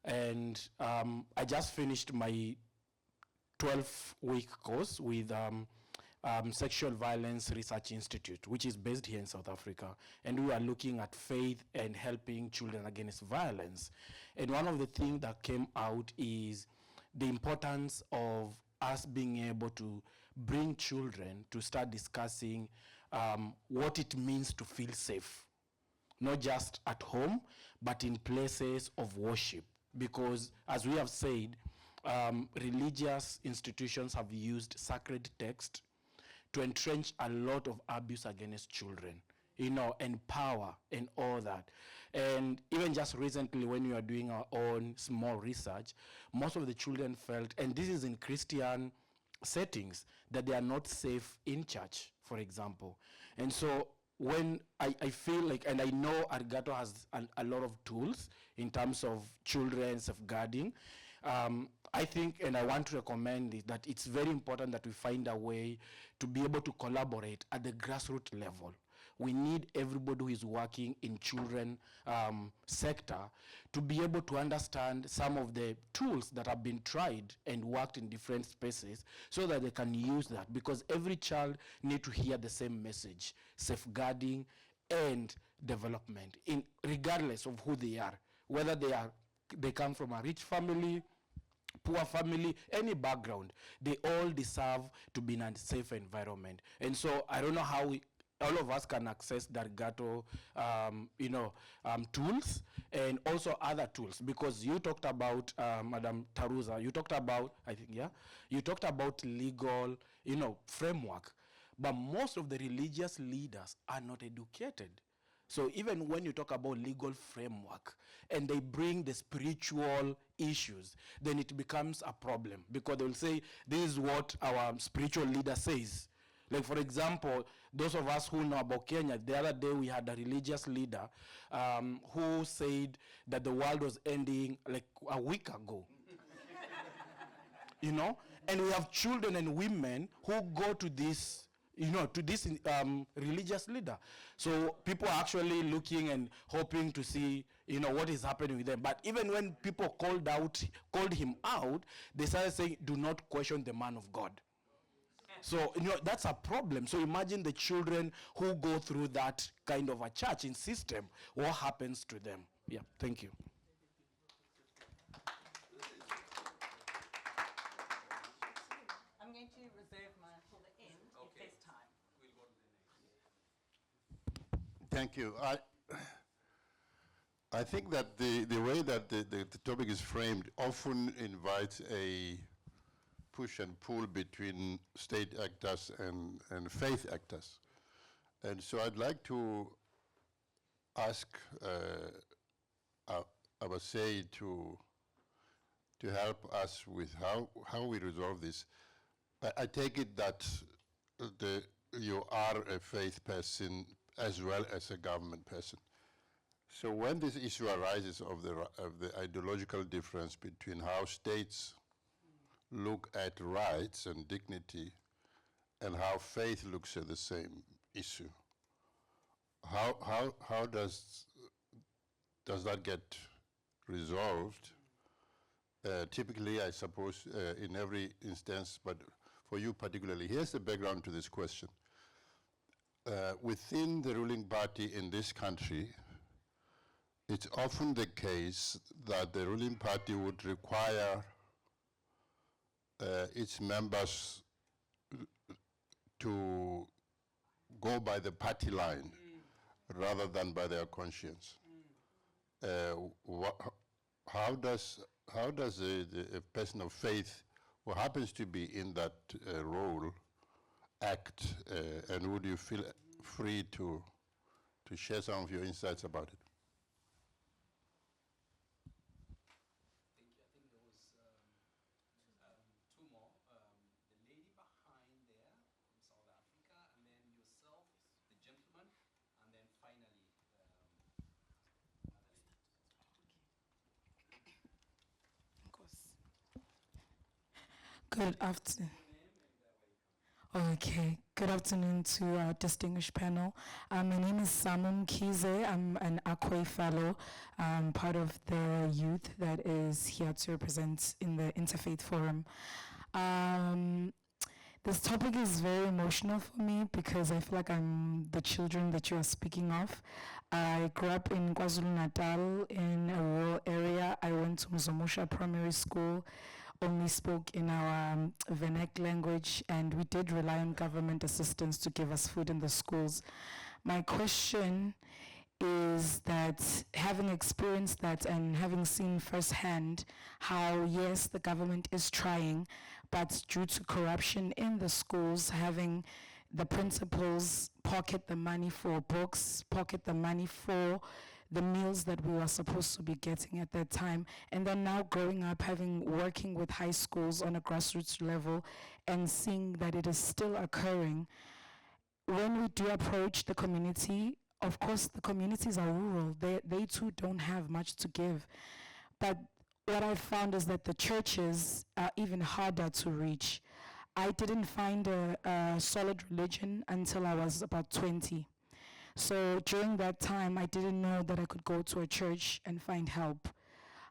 And I just finished my 12-week course with Sexual Violence Research Institute, which is based here in South Africa. And we are looking at faith and helping children against violence. And one of the things that came out is the importance of us being able to bring children to start discussing what it means to feel safe, not just at home, but in places of worship. Because as we have said, religious institutions have used sacred text to entrench a lot of abuse against children, and power and all that. And even just recently, when we are doing our own small research, most of the children felt, and this is in Christian settings, that they are not safe in church, for example. And so when I feel like, and I know Arigatou has a lot of tools in terms of children safeguarding, I think, and I want to recommend it, that it's very important that we find a way to be able to collaborate at the grassroots level. We need everybody who is working in children sector to be able to understand some of the tools that have been tried and worked in different spaces, so that they can use that, because every child needs to hear the same message: safeguarding and development, regardless of who they are, whether they come from a rich family, poor family, any background. They all deserve to be in a safe environment. And so I don't know how all of us can access the Arigatou tools, and also other tools, because you talked about, Madam Taruza, you talked about, you talked about legal, framework, but most of the religious leaders are not educated. So even when you talk about legal framework and they bring the spiritual issues, then it becomes a problem, because they'll say, this is what our spiritual leader says. Like, for example, those of us who know about Kenya, the other day we had a religious leader who said that the world was ending like a week ago. And we have children and women who go to this, to this religious leader. So people are actually looking and hoping to see, what is happening with them. But even when people called him out, they started saying, do not question the man of God. So, that's a problem. So imagine the children who go through that kind of a churching system, what happens to them? Yeah, thank you. I'm going to reserve mine till the end, if there's time. Thank you. I think that the way that the topic is framed often invites a push and pull between state actors and faith actors. And so I'd like to ask Avhasei to help us with how we resolve this. I take it that you are a faith person as well as a government person. So when this issue arises of the ideological difference between how states look at rights and dignity and how faith looks at the same issue, how does that get resolved? Typically, I suppose, in every instance, but for you particularly, here's the background to this question. Within the ruling party in this country, it's often the case that the ruling party would require its members to go by the party line rather than by their conscience. How does a person of faith who happens to be in that role act, and would you feel free to share some of your insights about it? Good afternoon. Okay, Good afternoon to our distinguished panel. My name is Samum Kize. I'm an Akwe Fellow, part of the youth that is here to represent in the Interfaith Forum. This topic is very emotional for me because I feel like I'm the children that you are speaking of. I grew up in KwaZulu-Natal in a rural area. I went to Mzomusha Primary School, only spoke in our vernac language, and we did rely on government assistance to give us food in the schools. My question is that having experienced that and having seen firsthand how, yes, the government is trying, but due to corruption in the schools, having the principals pocket the money for books, pocket the money for the meals that we were supposed to be getting at that time, and then now growing up, working with high schools on a grassroots level and seeing that it is still occurring. When we do approach the community, of course the communities are rural, they too don't have much to give. But what I found is that the churches are even harder to reach. I didn't find a solid religion until I was about 20. So during that time, I didn't know that I could go to a church and find help.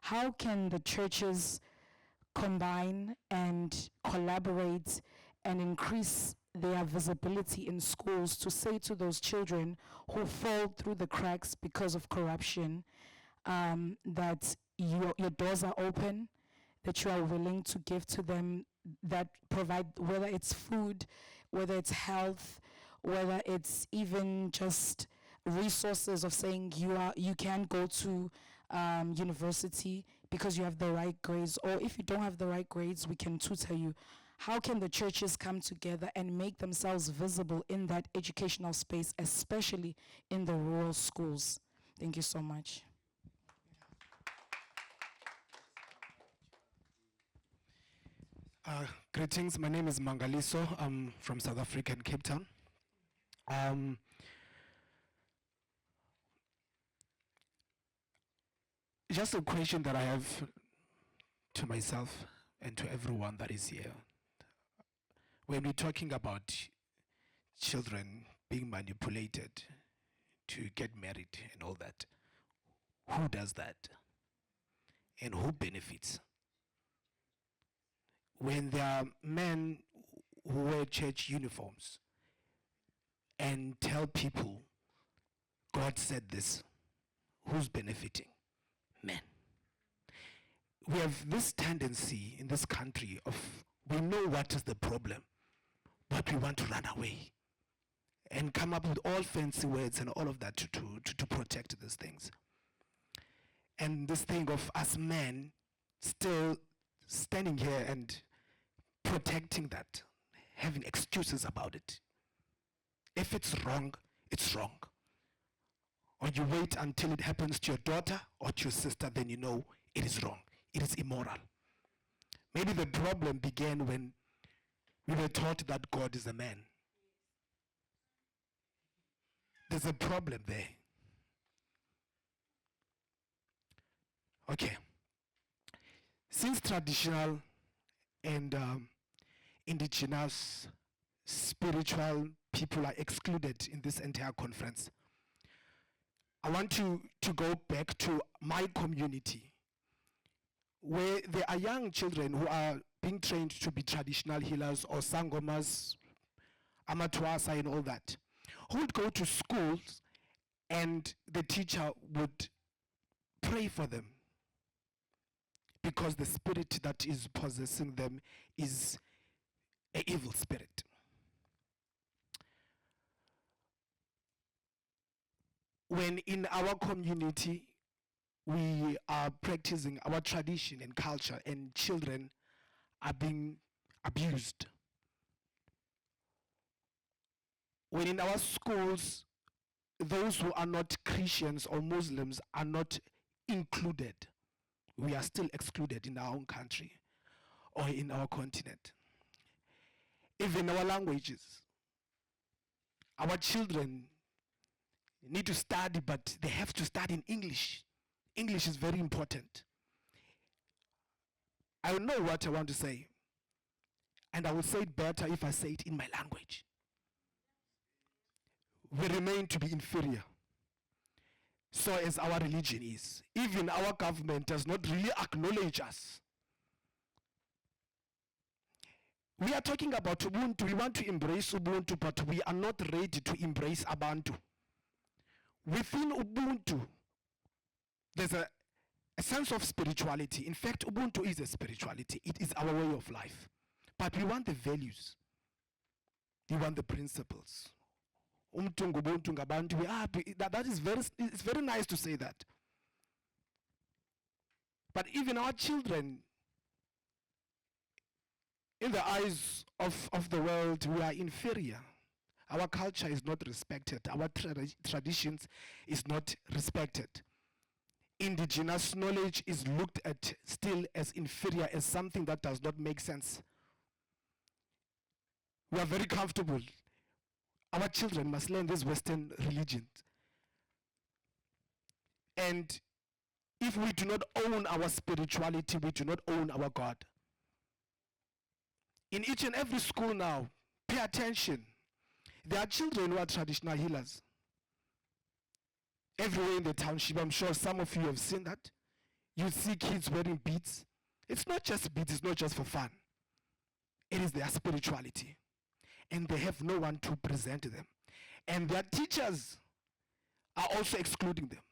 How can the churches combine and collaborate and increase their visibility in schools to say to those children who fall through the cracks because of corruption, that your doors are open, that you are willing to give to them, that provide, whether it's food, whether it's health, whether it's even just resources of saying you can go to university because you have the right grades, or if you don't have the right grades, we can tutor you. How can the churches come together and make themselves visible in that educational space, especially in the rural schools? Thank you so much. Greetings, my name is Mangaliso. I'm from South Africa in Cape Town. Just a question that I have to myself and to everyone that is here. When we're talking about children being manipulated to get married and all that, who does that? And who benefits? When there are men who wear church uniforms and tell people, God said this, who's benefiting? Men. We have this tendency in this country of, we know what is the problem, but we want to run away and come up with all fancy words and all of that to protect these things. And this thing of us men still standing here and protecting that, having excuses about it. If it's wrong, it's wrong. Or you wait until it happens to your daughter or to your sister, then you know it is wrong. It is immoral. Maybe the problem began when we were taught that God is a man. There's a problem there. Okay. Since traditional and indigenous spiritual people are excluded in this entire conference, I want to go back to my community, where there are young children who are being trained to be traditional healers or sangomas, amatwasa and all that, who would go to schools and the teacher would pray for them because the spirit that is possessing them is an evil spirit. When in our community we are practicing our tradition and culture and children are being abused, when in our schools those who are not Christians or Muslims are not included, we are still excluded in our own country or in our continent. Even our languages, our children need to study, but they have to study in English. English is very important. I know what I want to say, and I will say it better if I say it in my language. we remain to be inferior. So as our religion is, even our government does not really acknowledge us. We are talking about Ubuntu. We want to embrace Ubuntu, but we are not ready to embrace Abantu. Within Ubuntu, there's a sense of spirituality. In fact, Ubuntu is a spirituality. It is our way of life. But we want the values. We want the principles. That is it's very nice to say that. But even our children, in the eyes of the world, we are inferior. Our culture is not respected. Our traditions is not respected. Indigenous knowledge is looked at still as inferior, as something that does not make sense. We are very comfortable. Our children must learn these Western religions. And if we do not own our spirituality, we do not own our God. In each and every school now, pay attention. There are children who are traditional healers. Everywhere in the township, I'm sure some of you have seen that. You see kids wearing beads. It's not just beads, it's not just for fun. It is their spirituality. And they have no one to present them. And their teachers are also excluding them,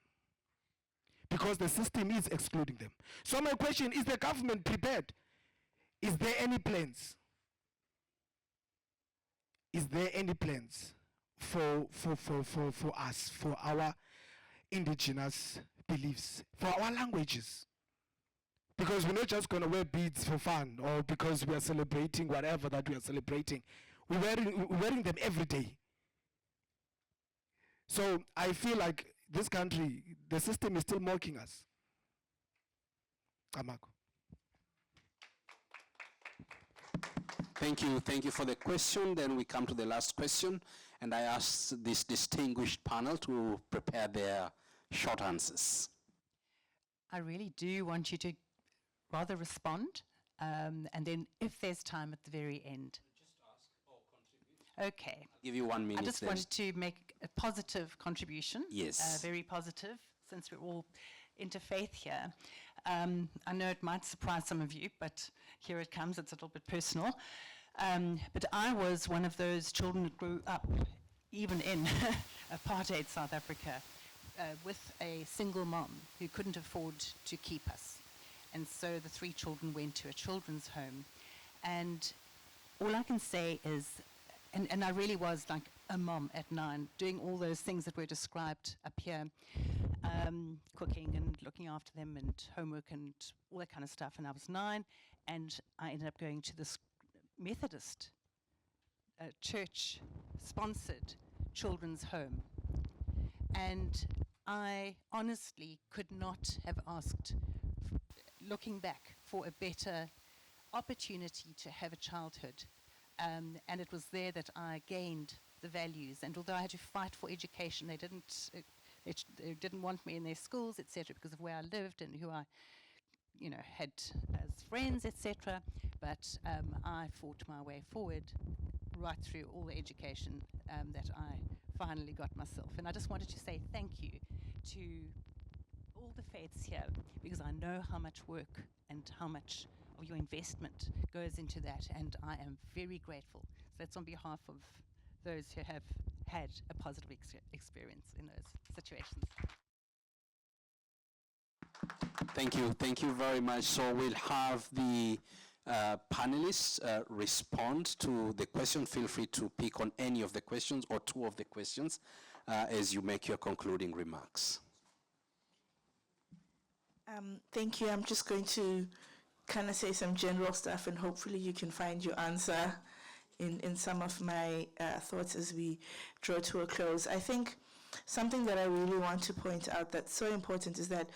because the system is excluding them. So my question, is the government prepared? Is there any plans? Is there any plans for us, for our indigenous beliefs, for our languages? Because we're not just going to wear beads for fun, or because we are celebrating whatever that we are celebrating. We're wearing them every day. So I feel like this country, the system is still mocking us. Amako. Thank you for the question. Then we come to the last question, and I ask this distinguished panel to prepare their short answers. I really do want you to rather respond, and then if there's time at the very end. Okay. I'll give you 1 minute. I just then. wanted to make a positive contribution. Yes. Very positive, since we're all interfaith here. I know it might surprise some of you, but here it comes. It's a little bit personal. But I was one of those children that grew up, even in apartheid South Africa, with a single mom who couldn't afford to keep us. And so the 3 children went to a children's home. And all I can say is, and I really was like a mom at 9, doing all those things that were described up here, cooking and looking after them and homework and all that kind of stuff. And I was 9, and I ended up going to this Methodist church-sponsored children's home. And I honestly could not have asked, looking back, for a better opportunity to have a childhood. And it was there that I gained the values. And although I had to fight for education, they didn't want me in their schools, etc., because of where I lived and who I, had as friends, etc. But I fought my way forward right through all the education that I finally got myself. And I just wanted to say thank you to all the faiths here, because I know how much work and how much of your investment goes into that, and I am very grateful. So that's on behalf of those who have had a positive experience in those situations. Thank you very much. So we'll have the panelists respond to the question. Feel free to pick on any of the questions or 2 of the questions as you make your concluding remarks. Thank you. I'm just going to kind of say some general stuff, and hopefully you can find your answer in some of my thoughts as we draw to a close. I think something that I really want to point out that's so important is that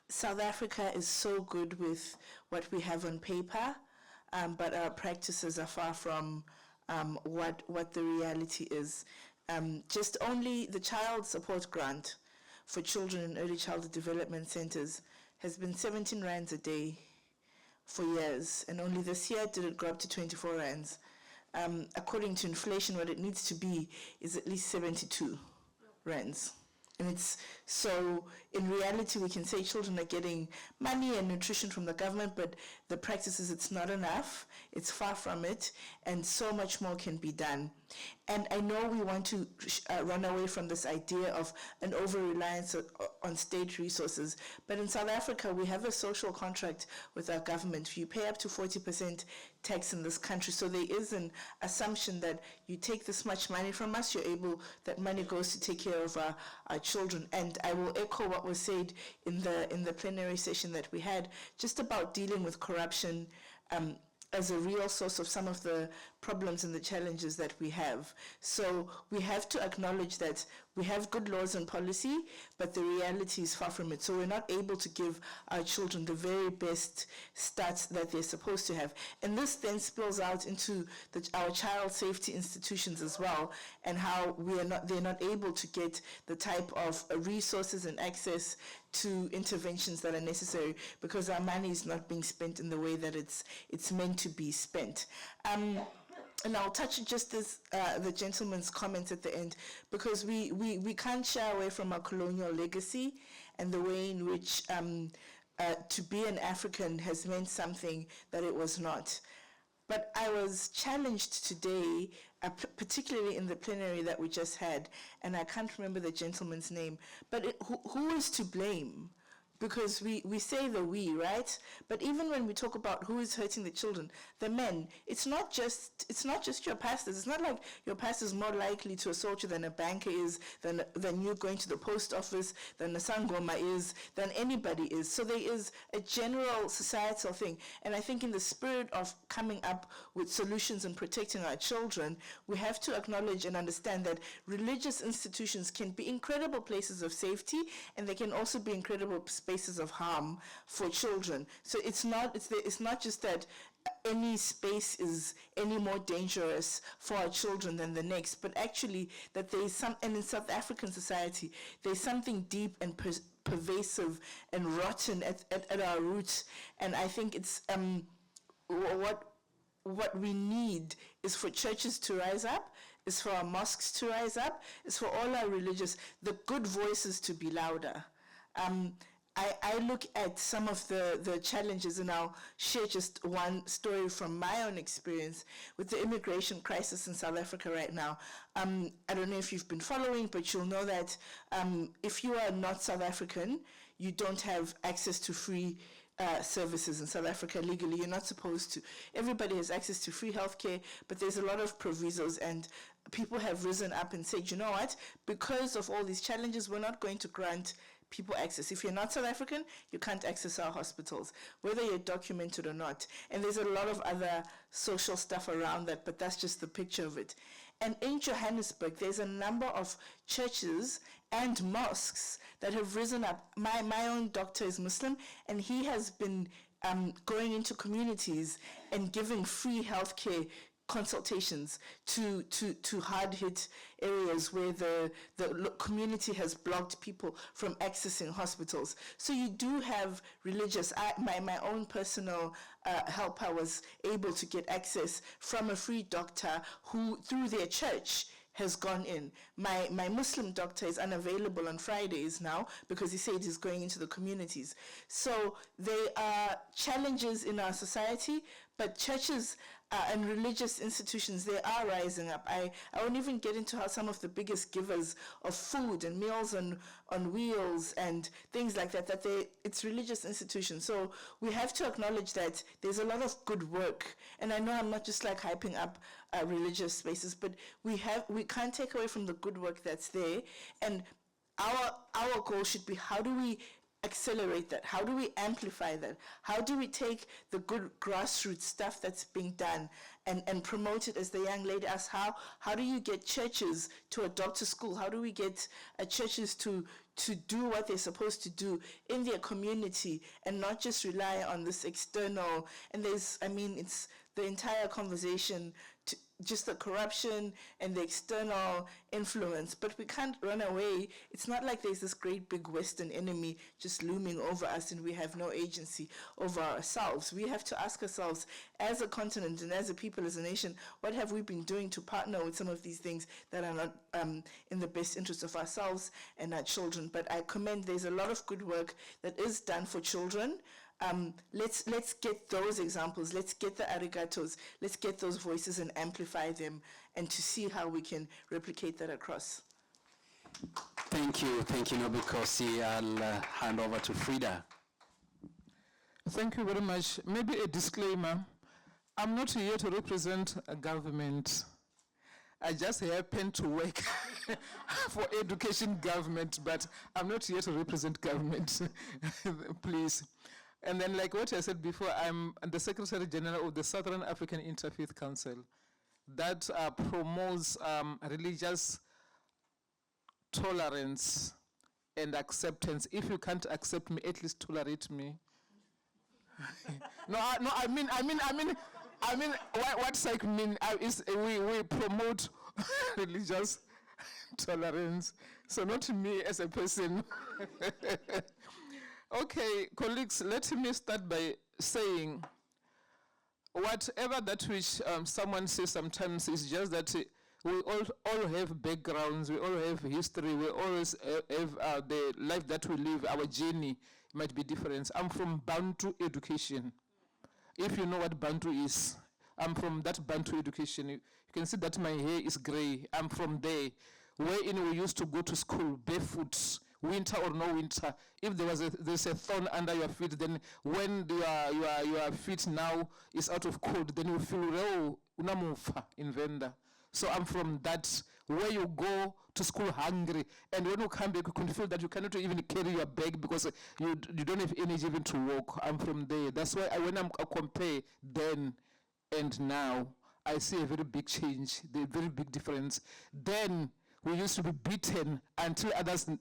South Africa is so good with what we have on paper, but our practices are far from what the reality is. Just only the child support grant for children in early childhood development centers has been 17 rands a day for years, and only this year did it go up to 24 rands. according to inflation, what it needs to be is at least 72 rands. And it's so in reality, we can say children are getting money and nutrition from the government, but the practice is it's not enough. It's far from it, and so much more can be done. And I know we want to run away from this idea of an over-reliance on state resources, but in South Africa, we have a social contract with our government. You pay up to 40% tax in this country, so there is an assumption that you take this much money from us, that money goes to take care of our children. And I will echo what was said in the plenary session that we had, just about dealing with corruption as a real source of some of the problems and the challenges that we have. So we have to acknowledge that we have good laws and policy, but the reality is far from it. So we're not able to give our children the very best starts that they're supposed to have. And this then spills out into our child safety institutions as well, and how they're not able to get the type of resources and access to interventions that are necessary because our money is not being spent in the way that it's meant to be spent. And I'll touch just this, the gentleman's comments at the end, because we can't shy away from our colonial legacy and the way in which to be an African has meant something that it was not. But I was challenged today, particularly in the plenary that we just had, and I can't remember the gentleman's name, but who is to blame? Because we say the we, right? But even when we talk about who is hurting the children, the men, it's not just your pastors. It's not like your pastor is more likely to assault you than a banker is, than you going to the post office, than a sangoma is, than anybody is. So there is a general societal thing. And I think in the spirit of coming up with solutions and protecting our children, we have to acknowledge and understand that religious institutions can be incredible places of safety, and they can also be incredible spaces of harm for children. So it's not just that any space is any more dangerous for our children than the next, but actually that there is and in South African society, there's something deep and pervasive and rotten at our roots. And I think it's what we need is for churches to rise up, is for our mosques to rise up, is for all our the good voices to be louder. I look at some of the challenges, and I'll share just one story from my own experience with the immigration crisis in South Africa right now. I don't know if you've been following, but you'll know that if you are not South African, you don't have access to free services in South Africa legally. You're not supposed to. Everybody has access to free healthcare, but there's a lot of provisos, and people have risen up and said, you know what, because of all these challenges, we're not going to grant people access. If you're not South African, you can't access our hospitals, whether you're documented or not. And there's a lot of other social stuff around that, but that's just the picture of it. And in Johannesburg, there's a number of churches and mosques that have risen up. My own doctor is Muslim, and he has been going into communities and giving free healthcare consultations to hard-hit areas where the community has blocked people from accessing hospitals. So you do have religious. My own personal helper was able to get access from a free doctor who, through their church, has gone in. My Muslim doctor is unavailable on Fridays now because he said he's going into the communities. So there are challenges in our society, but churches and religious institutions, they are rising up. I won't even get into how some of the biggest givers of food and meals on wheels and things like that, it's religious institutions. So we have to acknowledge that there's a lot of good work. And I know I'm not just like hyping up religious spaces, but we can't take away from the good work that's there. And our goal should be, how do we accelerate that? How do we amplify that? How do we take the good grassroots stuff that's being done and promote it, as the young lady asked? How do you get churches to adopt a school? How do we get churches to do what they're supposed to do in their community and not just rely on this external? And it's the entire conversation just the corruption and the external influence, but we can't run away. It's not like there's this great big Western enemy just looming over us and we have no agency over ourselves. We have to ask ourselves, as a continent and as a people, as a nation, what have we been doing to partner with some of these things that are not in the best interest of ourselves and our children? But I commend, there's a lot of good work that is done for children. Let's get those examples, let's get the arigatos, let's get those voices and amplify them, and to see how we can replicate that across. Thank you, Nobukhosi. I'll hand over to Fredah. Thank you very much. Maybe a disclaimer. I'm not here to represent a government. I just happen to work for education government, but I'm not here to represent government, please. And then, like what I said before, I'm the Secretary General of the Southern African Interfaith Council that promotes religious tolerance and acceptance. If you can't accept me, at least tolerate me. I mean, what's like mean is we promote religious tolerance. So not me as a person. Okay, colleagues, let me start by saying whatever that which someone says sometimes is just that we all have backgrounds, we all have history, we always have the life that we live, our journey might be different. I'm from Bantu education. If you know what Bantu is, I'm from that Bantu education. You can see that my hair is gray. I'm from there, wherein we used to go to school barefoot, winter or no winter. If there's a thorn under your feet, then when your feet now is out of cold, then you feel unamufa in Venda. So I'm from that, where you go to school hungry, and when you come back, you can feel that you cannot even carry your bag because you don't have energy even to walk. I'm from there. That's why when I compare then and now, I see a very big change, the very big difference. Then we used to be beaten until others, they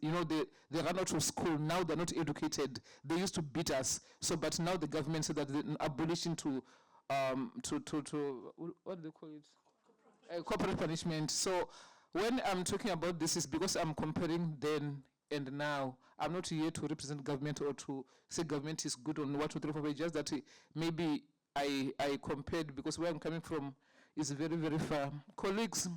run out of school. Now they're not educated. They used to beat us. So, but now the government said that they're abolishing to what do they call it? Corporate punishment. So when I'm talking about this, is because I'm comparing then and now. I'm not here to represent government or to say government is good on what to do, but just that maybe I compared, because where I'm coming from is very, very far. Colleagues,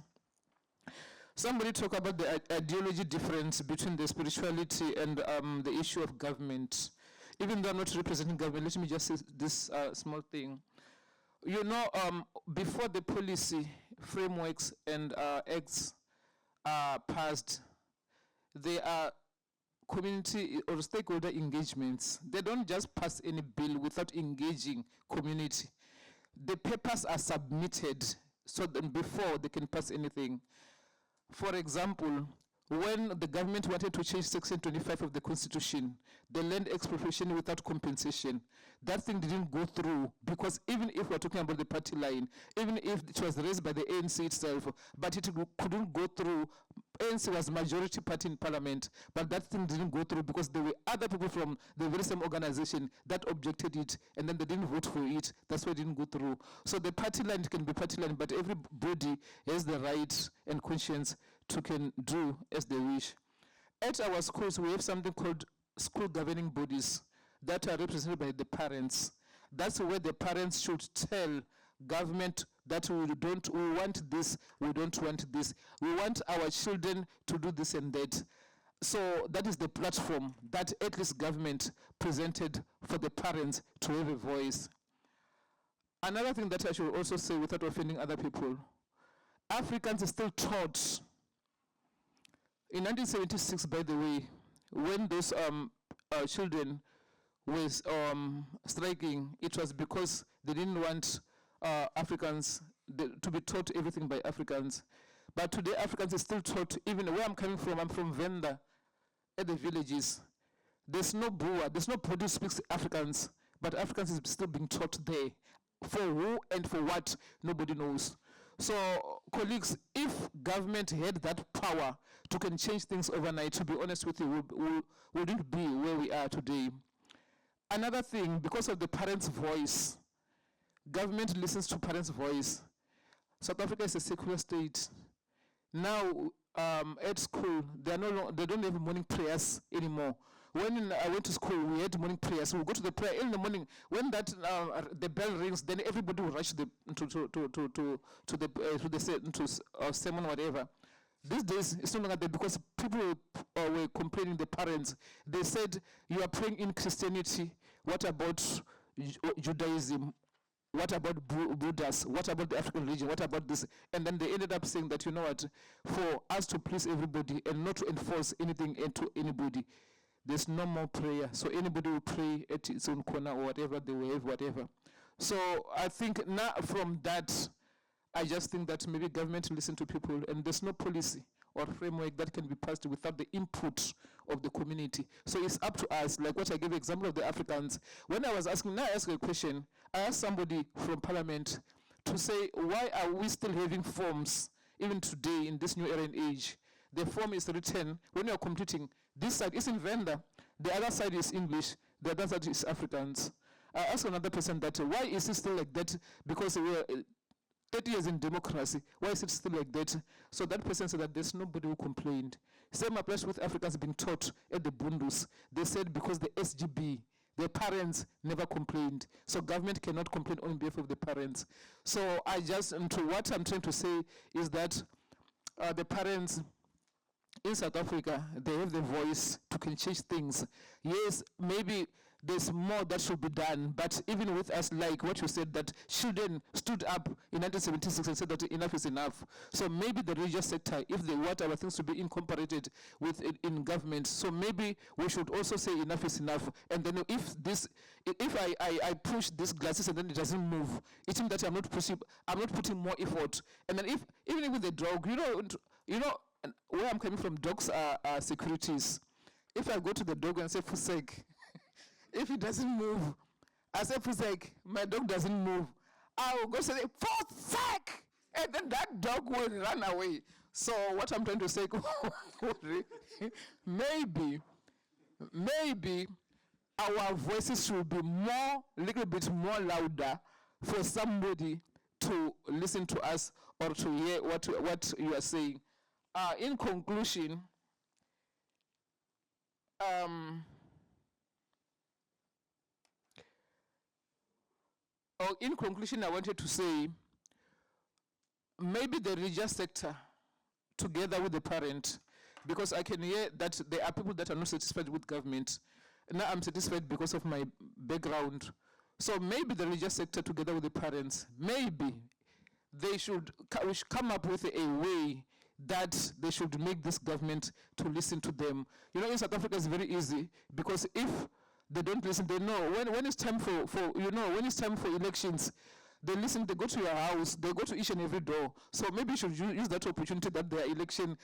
somebody talk about the ideology difference between the spirituality and the issue of government. Even though I'm not representing government, let me just say this small thing. Before the policy frameworks and acts are passed, there are community or stakeholder engagements. They don't just pass any bill without engaging community. The papers are submitted so that before they can pass anything. For example, when the government wanted to change Section 25 of the Constitution, the land expropriation without compensation, that thing didn't go through, because even if we're talking about the party line, even if it was raised by the ANC itself, but it couldn't go through. ANC was majority party in parliament, but that thing didn't go through because there were other people from the very same organization that objected it, and then they didn't vote for it. That's why it didn't go through. So the party line can be party line, but everybody has the right and conscience to can do as they wish. At our schools, we have something called school governing bodies that are represented by the parents. That's where the parents should tell government that we want this, we don't want this. We want our children to do this and that. So that is the platform that at least government presented for the parents to have a voice. Another thing that I should also say without offending other people, Africans are still taught. In 1976, by the way, when those children were striking, it was because they didn't want Africans to be taught everything by Africans. But today, Africans are still taught, even where I'm coming from, I'm from Venda, at the villages. There's no Boer, there's nobody who speaks Afrikaans, but Afrikaans is still being taught there. For who and for what, nobody knows. So, colleagues, if government had that power to can change things overnight, to be honest with you, we wouldn't be where we are today. Another thing, because of the parents' voice, government listens to parents' voice. South Africa is a secular state. Now, at school, they don't have morning prayers anymore. When I went to school, we had morning prayers. We go to the prayer in the morning. When that the bell rings, then everybody will rush to the sermon, whatever. These days, it's not like that because people were complaining. The parents, they said, "You are praying in Christianity. What about Judaism? What about Buddhas? What about the African religion? What about this?" And then they ended up saying that, you know what, for us to please everybody and not to enforce anything into anybody, there's no more prayer. So anybody will pray at its own corner or whatever they will have, whatever. So I think now from that, I just think that maybe government will listen to people, and there's no policy or framework that can be passed without the input of the community. So it's up to us, like what I gave example of the Africans. When I was asking, now I ask a question, I asked somebody from parliament to say, why are we still having forms, even today in this new era and age? The form is written, when you're completing, this side is in Venda, the other side is English, the other side is Afrikaans. I asked another person that, why is it still like that? Because we're 30 years in democracy, why is it still like that? So that person said that there's nobody who complained. Same applies with Africans being taught at the Bundus. They said because the SGB, their parents never complained. So government cannot complain on behalf of the parents. So I just, to what I'm trying to say is that the parents in South Africa, they have the voice to can change things. Yes, maybe there's more that should be done, but even with us, like what you said, that children stood up in 1976 and said that enough is enough. So maybe the religious sector, if they want our things to be incorporated with it in government, so maybe we should also say enough is enough. And then if I push these glasses and then it doesn't move, it means that I'm not putting more effort. And then even with the dog, you know, where I'm coming from, dogs are securities. If I go to the dog and say, for sake, if it doesn't move, I say, for sake, my dog doesn't move, I will go say, for sake, and then that dog will run away. So what I'm trying to say, maybe our voices should be little bit more louder for somebody to listen to us or to hear what you are saying. In conclusion, I wanted to say, maybe the religious sector, together with the parent, because I can hear that there are people that are not satisfied with government. Now I'm satisfied because of my background. So maybe the religious sector, together with the parents, maybe we should come up with a way that they should make this government to listen to them. You know, in South Africa it's very easy, because if they don't listen, they know when it's time for when it's time for elections, they listen, they go to your house, they go to each and every door. So maybe you should use that opportunity that their election,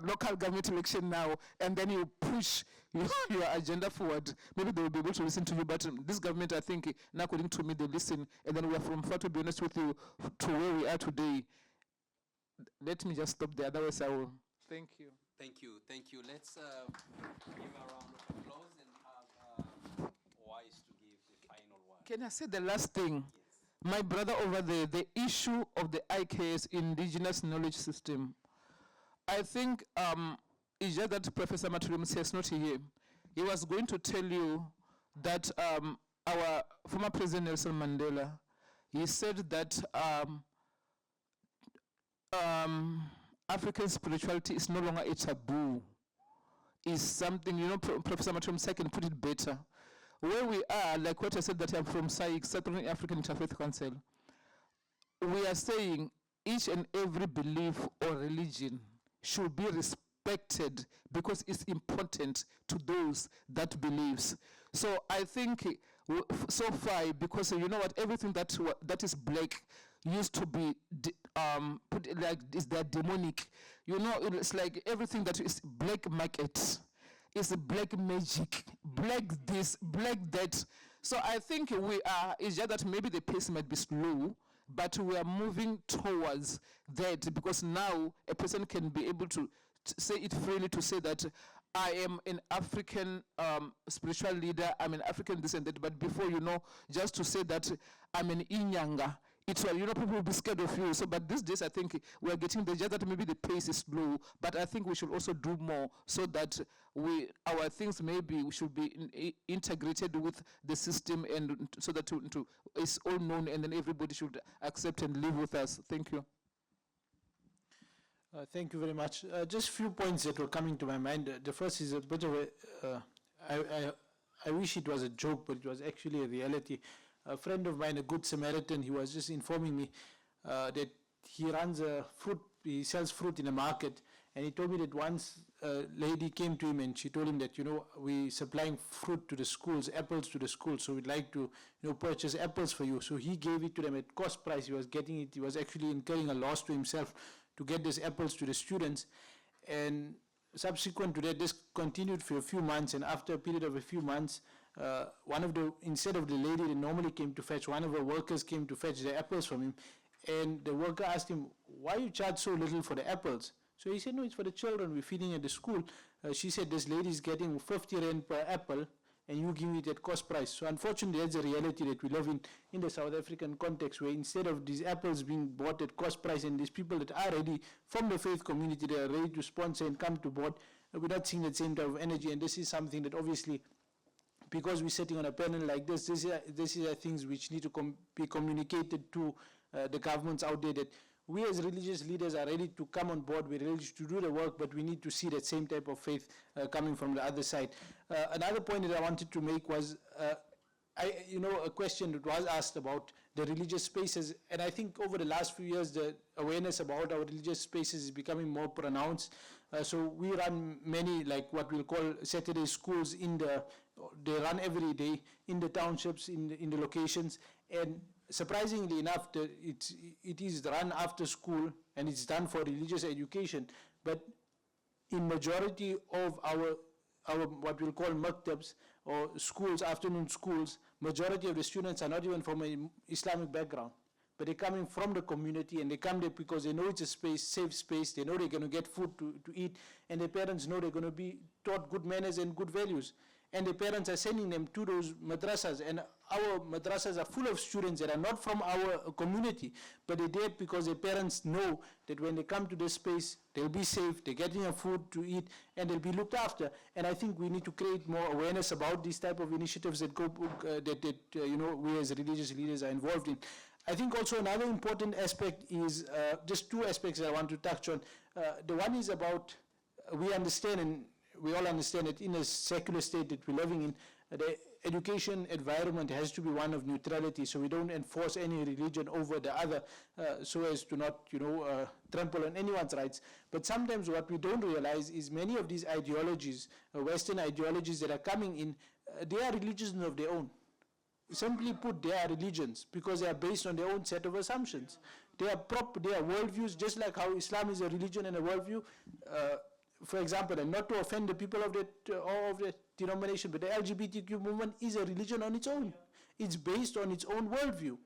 local government election now, and then you push your agenda forward. Maybe they will be able to listen to you, but this government, I think, now according to me, they listen, and then we are from far, to be honest with you, to where we are today. Let me just stop there, otherwise I will. Thank you. Thank you. Let's give a round of applause and have Wise to give the final word. Can I say the last thing? Yes. My brother over there, the issue of the IKS, Indigenous Knowledge System. I think it's just that Professor Maturim is not here. He was going to tell you that our former President Nelson Mandela, he said that African spirituality is no longer a taboo. It's something, Professor Maturim can put it better. Where we are, like what I said, that I'm from SAIC, Southern African Interfaith Council, we are saying each and every belief or religion should be respected because it's important to those that believes. So I think so far, because you know what, everything that is black used to be put like is that demonic. It's like everything that is black market. It's black magic, black this, black that. So I think it's just that maybe the pace might be slow, but we are moving towards that, because now a person can be able to say it freely, to say that I am an African spiritual leader, I'm an African this and that, but before, just to say that I'm an Inyanga, it's people will be scared of you. So, but these days I think we are getting the just that maybe the pace is slow. But I think we should also do more so that our things maybe we should be integrated with the system, and so that it's all known, and then everybody should accept and live with us. Thank you. Thank you very much. Just a few points that were coming to my mind. The first is a bit of I wish it was a joke, but it was actually a reality. A friend of mine, a good Samaritan, he was just informing me that he runs he sells fruit in a market, and he told me that once a lady came to him and she told him that, we're supplying fruit to the schools, apples to the schools, so we'd like to, purchase apples for you. So he gave it to them at cost price. He was getting it, he was actually incurring a loss to himself to get these apples to the students. And subsequent to that, this continued for a few months, and after a period of a few months, instead of the lady that normally came to fetch, one of her workers came to fetch the apples from him, and the worker asked him, why you charge so little for the apples? So he said, no, it's for the children, we're feeding at the school. She said, this lady is getting 50 rand per apple, and you give it at cost price. So unfortunately, that's the reality that we live in the South African context, where instead of these apples being bought at cost price, and these people that are ready from the faith community, they are ready to sponsor and come to board, we're not seeing that same type of energy. And this is something that obviously, because we're sitting on a panel like this, these are things which need to be communicated to the governments out there, that we as religious leaders are ready to come on board, we're ready to do the work, but we need to see that same type of faith coming from the other side. Another point that I wanted to make was, a question that was asked about the religious spaces, and I think over the last few years, the awareness about our religious spaces is becoming more pronounced. So we run many, like what we'll call Saturday schools they run every day in the townships, in the locations, and surprisingly enough, it is run after school, and it's done for religious education. But in majority of our what we'll call maktabs, or schools, afternoon schools, majority of the students are not even from an Islamic background, but they're coming from the community, and they come there because they know it's a safe space, they know they're going to get food to eat, and their parents know they're going to be taught good manners and good values. And the parents are sending them to those madrasas, and our madrasas are full of students that are not from our community, but they're there because their parents know that when they come to this space, they'll be safe, they're getting a food to eat, and they'll be looked after. And I think we need to create more awareness about these type of initiatives that we as religious leaders are involved in. I think also another important aspect is just two aspects that I want to touch on. The one is about, we understand, and we all understand that in a secular state that we're living in, the education environment has to be one of neutrality, so we don't enforce any religion over the other, so as to not, trample on anyone's rights. But sometimes what we don't realize is many of these ideologies, Western ideologies that are coming in, they are religions of their own. Simply put, they are religions because they are based on their own set of assumptions. They are worldviews, just like how Islam is a religion and a worldview. For example, and not to offend the people of that denomination, but the LGBTQ movement is a religion on its own. It's based on its own worldview.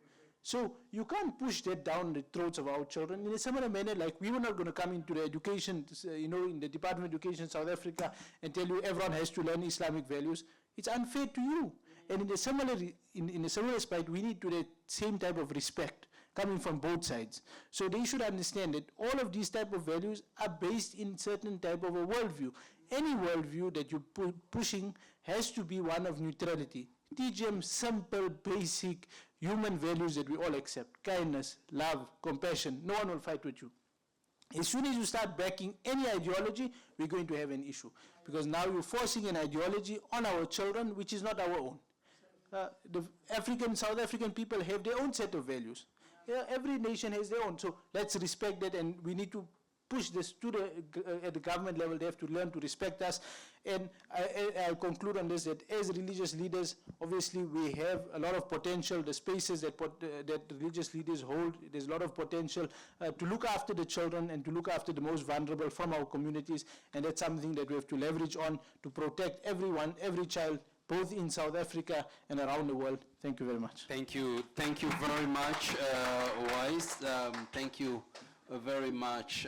So you can't push that down the throats of our children in a similar manner. Like, we were not going to come into the education, in the Department of Education in South Africa and tell you everyone has to learn Islamic values. It's unfair to you. And in a similar respect, we need to that same type of respect coming from both sides. So they should understand that all of these type of values are based in certain type of a worldview. Any worldview that you're pushing has to be one of neutrality. Teach them simple, basic human values that we all accept. Kindness, love, compassion. No one will fight with you. As soon as you start backing any ideology, we're going to have an issue. Because now you're forcing an ideology on our children, which is not our own. The South African people have their own set of values. Every nation has their own, so let's respect that, and we need to push this to at the government level. They have to learn to respect us. And I'll conclude on this, that as religious leaders, obviously we have a lot of potential. The spaces that religious leaders hold, there's a lot of potential to look after the children and to look after the most vulnerable from our communities, and that's something that we have to leverage on to protect everyone, every child, both in South Africa and around the world. Thank you very much. Thank you very much, Wise. Thank you very much,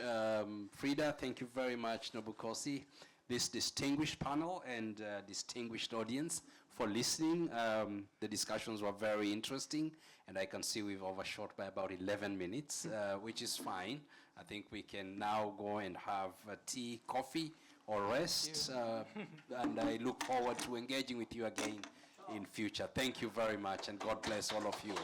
Fredah. Thank you very much, Nobukhosi. This distinguished panel and distinguished audience, for listening. The discussions were very interesting, and I can see we've overshot by about 11 minutes, which is fine. I think we can now go and have tea, coffee, or rest, and I look forward to engaging with you again in future. Thank you very much, and God bless all of you.